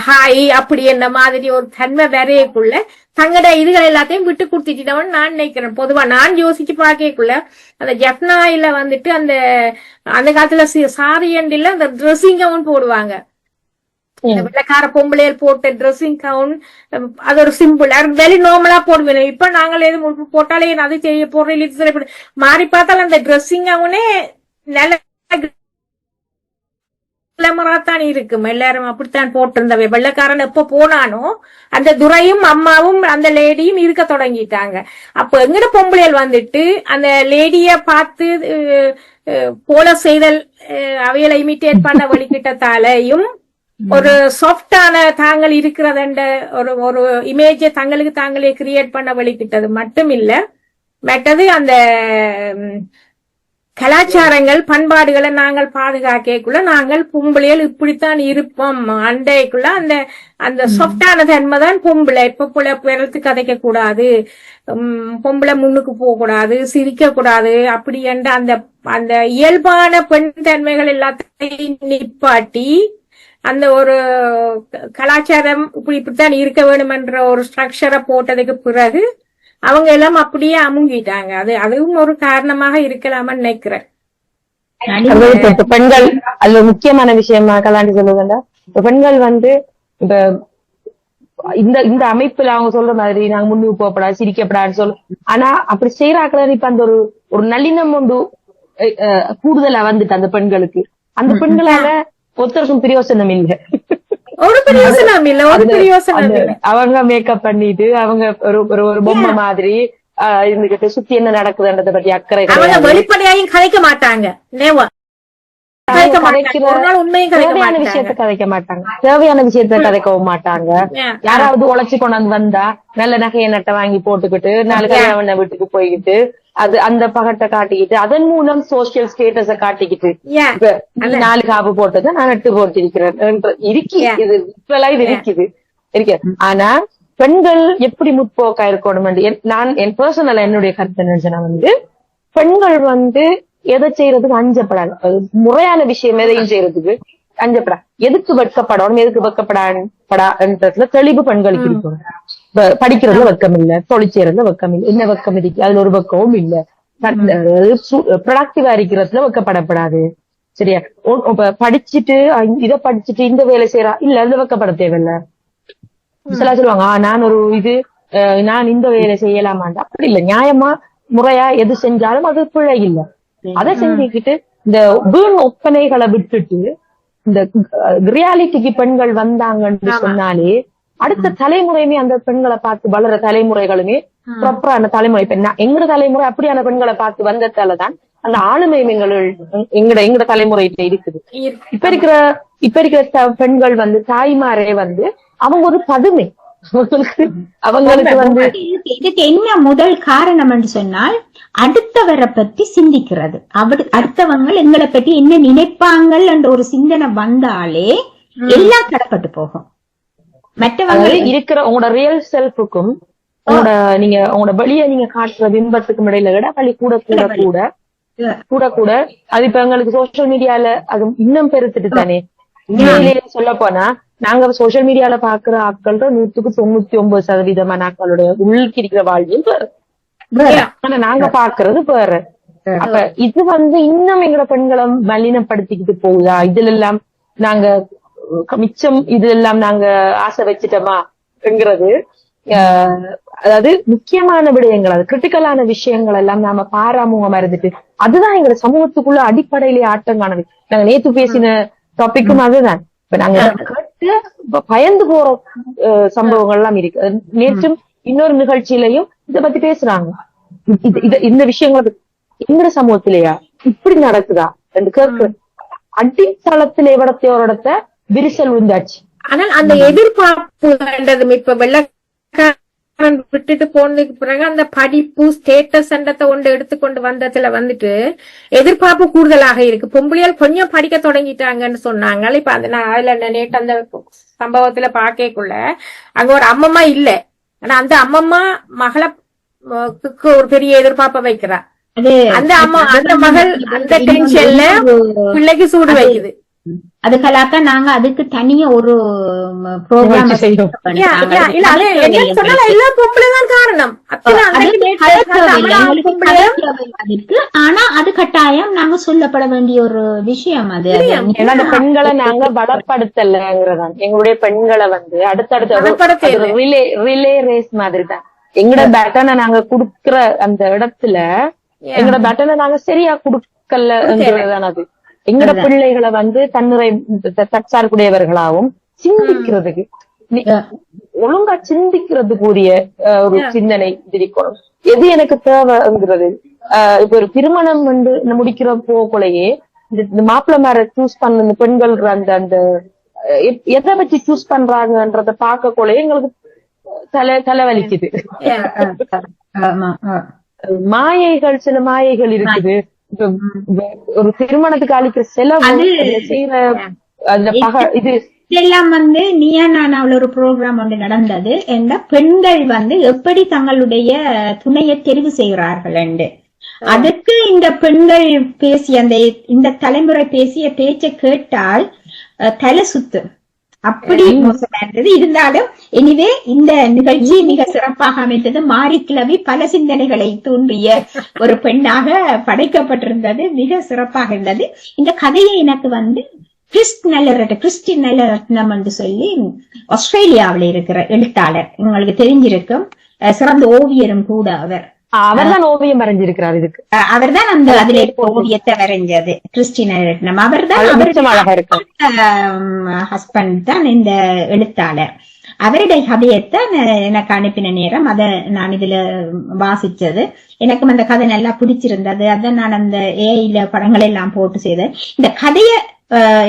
ஹாய் அப்படி என்ன மாதிரி ஒரு தன்மை வரையக்குள்ள தங்கட இதுகள் எல்லாத்தையும் விட்டு கொடுத்துட்டவன் நான் நினைக்கிறேன். பொதுவா நான் யோசிச்சு பாக்கக்குள்ள அந்த ஜப்னாயில வந்துட்டு அந்த காலத்துல சாரி அண்டில அந்த ட்ரெஸ்ஸிங் கவுன் போடுவாங்க. வெள்ளக்கார பொம்பளையல் போட்ட ட்ரெஸ்ஸிங் கவுன் அது ஒரு சிம்பிள், வெரி நார்மலா போடுவேன். இப்ப நாங்கள் எது போட்டாலே அது செய்ய போடுற மாறி பார்த்தாலும் அந்த ட்ரெஸ்ஸிங் கவுனே நல்ல கிளமராத்தான் இருக்கும். எல்லாரும் அப்படித்தான் போட்டிருந்தவை. வெள்ளைக்காரன் எப்ப போனானோ அந்த துரையும் அம்மாவும் அந்த லேடியும் இருக்க தொடங்கிட்டாங்க. அப்ப எங்கட பொம்பளைகள் வந்துட்டு அந்த லேடிய பார்த்து போல செய்தல் அவைகளை இமிட்டேட் பண்ண வழிகிட்டத்தாலையும் ஒரு சாஃப்டான தாங்கள் இருக்கிறதென்ற ஒரு இமேஜை தங்களுக்கு தாங்களே கிரியேட் பண்ண வழிகிட்டது மட்டும் இல்ல, மற்றது அந்த கலாச்சாரங்கள் பண்பாடுகளை நாங்கள் பாதுகாக்கக்குள்ள நாங்கள் பொம்பளைகள் இப்படித்தான் இருப்போம் அண்டைக்குள்ள அந்த அந்த சாஃப்டான தன்மைதான் பொம்பளை. இப்ப பிறத்து கதைக்க கூடாது, பொம்பளை முன்னுக்கு போக கூடாது, சிரிக்க கூடாது, அப்படி என்ற அந்த அந்த இயல்பான பெண் தன்மைகள் எல்லாத்தையும் நிப்பாட்டி அந்த ஒரு கலாச்சாரம் இப்படித்தான் இருக்க வேண்டும் என்ற ஒரு ஸ்ட்ரக்சரை போட்டதுக்கு பிறகு அவங்க எல்லாம் அப்படியே அமுங்கிட்டாங்க. அதுவும் ஒரு காரணமாக இருக்கலாமன்னு நினைக்கிறேன். பெண்கள் அதுல முக்கியமான விஷயமா கலாண்டி சொல்லுவாங்க. பெண்கள் வந்து இப்ப இந்த அமைப்புல அவங்க சொல்ற மாதிரி நாங்க முன்னுக்கு போகப்படாது, சிரிக்கப்படாதுன்னு சொல்ல. ஆனா அப்படி செய்யறாக்கள் இப்ப அந்த ஒரு நளினம் ஒன்று கூடுதலா வந்துட்டு அந்த பெண்களுக்கு, அந்த பெண்களால ஒருத்தருக்கும் பிரயோசனம் இல்லை. ஒரு பிரயோசனம் இல்ல, ஒரு பிரயோசனம் இல்ல. அவங்க மேக்கப் பண்ணிட்டு அவங்க ஒரு பொம்மை மாதிரி இருந்துகிட்டு சுத்தி என்ன நடக்குதுன்றத பத்தி அக்கறை, அவங்க வெளிப்படையாயும் கதைக்க மாட்டாங்க. தேவையான விஷயத்த கதைக்க மாட்டாங்க, தேவையான விஷயத்த கதைக்கவும் மாட்டாங்க. யாராவது உழைச்சு கொண்டாந்து வந்தா நல்ல நகையை நட்டை வாங்கி போட்டுக்கிட்டு 4 கல்யாண வீட்டுக்கு போய்கிட்டு அது அந்த பகட்டை காட்டிக்கிட்டு அதன் மூலம் சோசியல் ஸ்டேட்டஸ காட்டிக்கிட்டு 4 காப்பு போட்டதை நான் 8 போட்டிருக்கிறேன் இது இருக்குது. ஆனா பெண்கள் எப்படி முற்போக்கா இருக்கணும் நான் என் பர்சனலா என்னுடைய கருத்து நினைச்சேன்னா வந்து பெண்கள் வந்து எதை செய்யறதுக்கு அஞ்சப்படாது, முறையான விஷயம் எதையும் செய்யறதுக்கு அஞ்சப்படா, எதுக்கு வெட்கப்படணும் எதுக்கு வெட்கப்படான்றதுல தெளிவு பெண்களுக்கு இருக்கணும். படிக்கிறதுல வெக்கம் இல்ல, தொழில் செய்யறதுல வெக்கம் இல்ல, என்ன வெக்கம் இருக்கு அதுல ஒரு வெக்கமும் இல்ல. ப்ரொடக்டிவா இருக்கிறதுல வெக்கப்படப்படாது. சரியா? படிச்சுட்டு இதை படிச்சுட்டு இந்த வேலை செய்யறா இல்ல அதுல வெக்கப்பட தேவையில்ல. சில சொல்லுவாங்க நான் இந்த வேலை செய்யலாமாண்டா, அப்படி இல்ல. நியாயமா முறையா எது செஞ்சாலும் அது பிழை இல்ல. அதை செஞ்சுக்கிட்டு இந்த வீண் ஒப்பனைகளை விட்டுட்டு இந்த ரியாலிட்டிக்கு பெண்கள் வந்தாங்கன்னு சொன்னாலே அடுத்த தலைமுறையுமே அந்த பெண்களை பார்த்து வளர தலைமுறைகளுமே ப்ராப்பரான தலைமுறை. எங்கட தலைமுறை அப்படியான பெண்களை பார்த்து வந்ததாலதான் அந்த ஆளுமை எங்கட தலைமுறையிட்ட இருக்குது. இப்ப இருக்கிற பெண்கள் வந்து தாய்மாரே வந்து அவங்க ஒரு பதுமை. அவங்களுக்கு வந்து இதுக்கு என்ன முதல் காரணம் என்று சொன்னால் அடுத்தவரை பத்தி சிந்திக்கிறது. அடுத்தவங்க எங்களை பத்தி என்ன நினைப்பாங்கள் என்ற ஒரு சிந்தனை வந்தாலே எல்லாம் தடப்பட்டு போகும். மற்றவங்க இருக்கிற உங்களோட ரியல் செல்ஃபுக்கும் உங்களோட வெளியே நீங்க காட்டுற பிம்பத்துக்கும் இடையில விட வழி கூட கூட கூட கூட கூட அது இப்ப எங்களுக்கு சோசியல் மீடியால அது இன்னும் பெருத்துட்டு தானே. சொல்ல போனா நாங்க சோசியல் மீடியால பாக்குற ஆட்கள் 99% ஆட்களுடைய உள்ளுக்கு இருக்கிற வாழ்வியல் வேற, ஆனா நாங்க பாக்குறது வேற. அப்ப இது வந்து இன்னும் எங்களோட பெண்களை மலினப்படுத்திக்கிட்டு போகுதா? இதுல எல்லாம் நாங்க மிச்சம் இது எல்லாம் நாங்க ஆசை வச்சுட்டோமாங்கிறது. அதாவது முக்கியமான விடயங்கள், அது கிரிட்டிக்கலான விஷயங்கள் எல்லாம் நாம பாராமுகமா இருந்துட்டு அதுதான் எங்க சமூகத்துக்குள்ள அடிப்படையிலேயே ஆட்டம் காணது. நாங்க நேத்து பேசின டாபிக்கும் அதுதான். இப்ப நாங்க கேட்டு பயந்து போற சம்பவங்கள் எல்லாம் இருக்கு. நேற்றும் இன்னொரு நிகழ்ச்சியிலையும் இத பத்தி பேசுறாங்க. இந்த விஷயங்கள் எங்க சமூகத்திலேயா இப்படி நடக்குதா என்று கேட்க அடித்தளத்திலே இடத்தை ஒரு இடத்த விரிசல் விழுந்தாச்சு. ஆனால் அந்த எதிர்பார்ப்பு இப்ப வெள்ளக்காரன் விட்டுட்டு போனதுக்கு பிறகு அந்த படிப்பு ஸ்டேட்டஸ் என்றதை ஒன்று எடுத்துக்கொண்டு வந்ததுல வந்துட்டு எதிர்பார்ப்பு கூடுதலாக இருக்கு. பொம்பளையால் கொஞ்சம் படிக்க தொடங்கிட்டாங்கன்னு சொன்னாங்க. இப்ப அதுல நேற்று அந்த சம்பவத்துல பாக்கக்குள்ள அங்க ஒரு அம்மம்மா இல்ல, ஆனா அந்த அம்மம்மா மகளுக்கு ஒரு பெரிய எதிர்பார்ப்பை வைக்கிறா. அந்த மகள் அந்த டென்ஷன்ல பிள்ளைக்கு சூடு வைக்குது. அதுக்கெல்லாக்க நாங்க அதுக்கு தனியா ஒரு ப்ரோக்ராம் எல்லா பொம்பளைதான் காரணம். ஆனா அது கட்டாயம் நாங்க சொல்லப்பட வேண்டிய ஒரு விஷயம். அது அந்த பெண்களை நாங்க பலப்படுத்தலங்கிறதான். எங்களுடைய பெண்களை வந்து அடுத்தடுத்த ரிலே ரேஸ் மாதிரி தான். எங்களோட பேட்டனை நாங்க குடுக்கிற அந்த இடத்துல எங்களோட பேட்டனை நாங்க சரியா குடுக்கலங்கிறதுதான். அது எங்கட பிள்ளைகளை வந்து தன்னிறை தற்சார்புடையவர்களாகவும் சிந்திக்கிறதுக்கு ஒழுங்கா சிந்திக்கிறதுக்குரிய ஒரு சிந்தனை இருக்கணும். எது எனக்கு தேவைங்கிறது இப்ப ஒரு திருமணம் வந்து முடிக்கிற போகலையே இந்த மாப்பிள்ளை மேல சூஸ் பண்ண இந்த பெண்கள் அந்த அந்த எதை வச்சு சூஸ் பண்றாங்கன்றத பார்க்கக்குள்ளே எங்களுக்கு தலைவலிக்குது. மாயைகள், சில மாயைகள் இருக்குது. ஒரு திருமணத்துக்கு அளிக்கிற செலவு செய்யற அந்த இது இதெல்லாம் வந்து நீயா நான் அவள ஒரு ப்ரோக்ராம் ஒன்று நடந்தது. என்ற பெண்கள் வந்து எப்படி தங்களுடைய துணையை தெரிவு செய்கிறார்கள் என்று அதுக்கு இந்த பெண்கள் பேசிய அந்த இந்த தலைமுறை பேசிய பேச்சை கேட்டால் தலை சுத்து அப்படி மோசமானது. இருந்தாலும் எனிவே இந்த நிகழ்ச்சி மிக சிறப்பாக அமைந்தது. மாரிக்கிழவி பல சிந்தனைகளை தூண்டிய ஒரு பெண்ணாக படைக்கப்பட்டிருந்தது. மிக சிறப்பாக இருந்தது. இந்த கதையை எனக்கு வந்து கிறிஸ்டின் நல்லரத்னம் என்று சொல்லி ஆஸ்திரேலியாவில் இருக்கிற எழுத்தாளர், உங்களுக்கு தெரிஞ்சிருக்கும், சிறந்த ஓவியரும் கூட அவர்தான் ஓவியம் வரைஞ்சிருக்கிறார். இதுக்கு அவர்தான் அந்த அதுல இருக்க ஓவியத்தை வரைஞ்சது கிறிஸ்டின் நல்லரத்னம். அவர்தான் ஹஸ்பண்ட் தான் இந்த எழுத்தாளர். அவருடைய கதையத்தை எனக்கு அனுப்பின நேரம் அதை நான் இதுல வாசிச்சது. எனக்கும் அந்த கதை நல்லா பிடிச்சிருந்தது. அதான் நான் அந்த ஏஐல படங்கள் எல்லாம் போட்டு செய்தேன். இந்த கதைய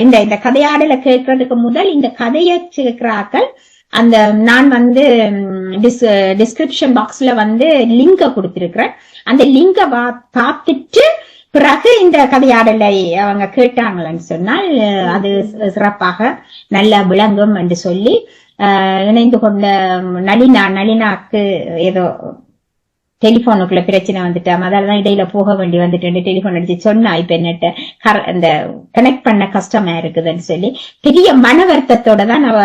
இந்த கதையாடலை கேட்கறதுக்கு முதல் இந்த கதையை கேட்கிறாக்கள் அந்த நான் வந்து டிஸ்கிரிப்ஷன் பாக்ஸ்ல வந்து லிங்க கொடுத்திருக்கிறேன். அந்த லிங்க பார்த்துட்டு பிறகு இந்த கதையாடலை அவங்க கேட்டாங்கன்னு சொன்னால் அது சிறப்பாக நல்லா விளங்கும் என்று சொல்லி இணைந்து கொண்ட நளினாக்கு ஏதோ டெலிபோனுக்குள்ள பிரச்சனை வந்துட்டா, அதனாலதான் இடையில போக வேண்டி வந்துட்டு டெலிபோன் அடிச்சு சொன்னா இப்ப என்னட்ட இந்த கனெக்ட் பண்ண கஷ்டமா இருக்குதுன்னு சொல்லி பெரிய மன வருத்தத்தோட தான் அவ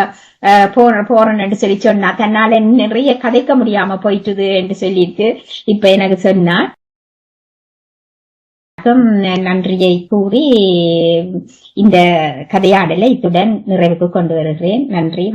போறேன்னு சொல்லி சொன்னா. தன்னால நிறைய கதைக்க முடியாம போயிட்டுது என்று சொல்லிட்டு இப்ப எனக்கு சொன்னா. நன்றியை கூறி இந்த கதையாடலை இத்துடன் நிறைவுக்கு கொண்டு வருகிறேன். நன்றி.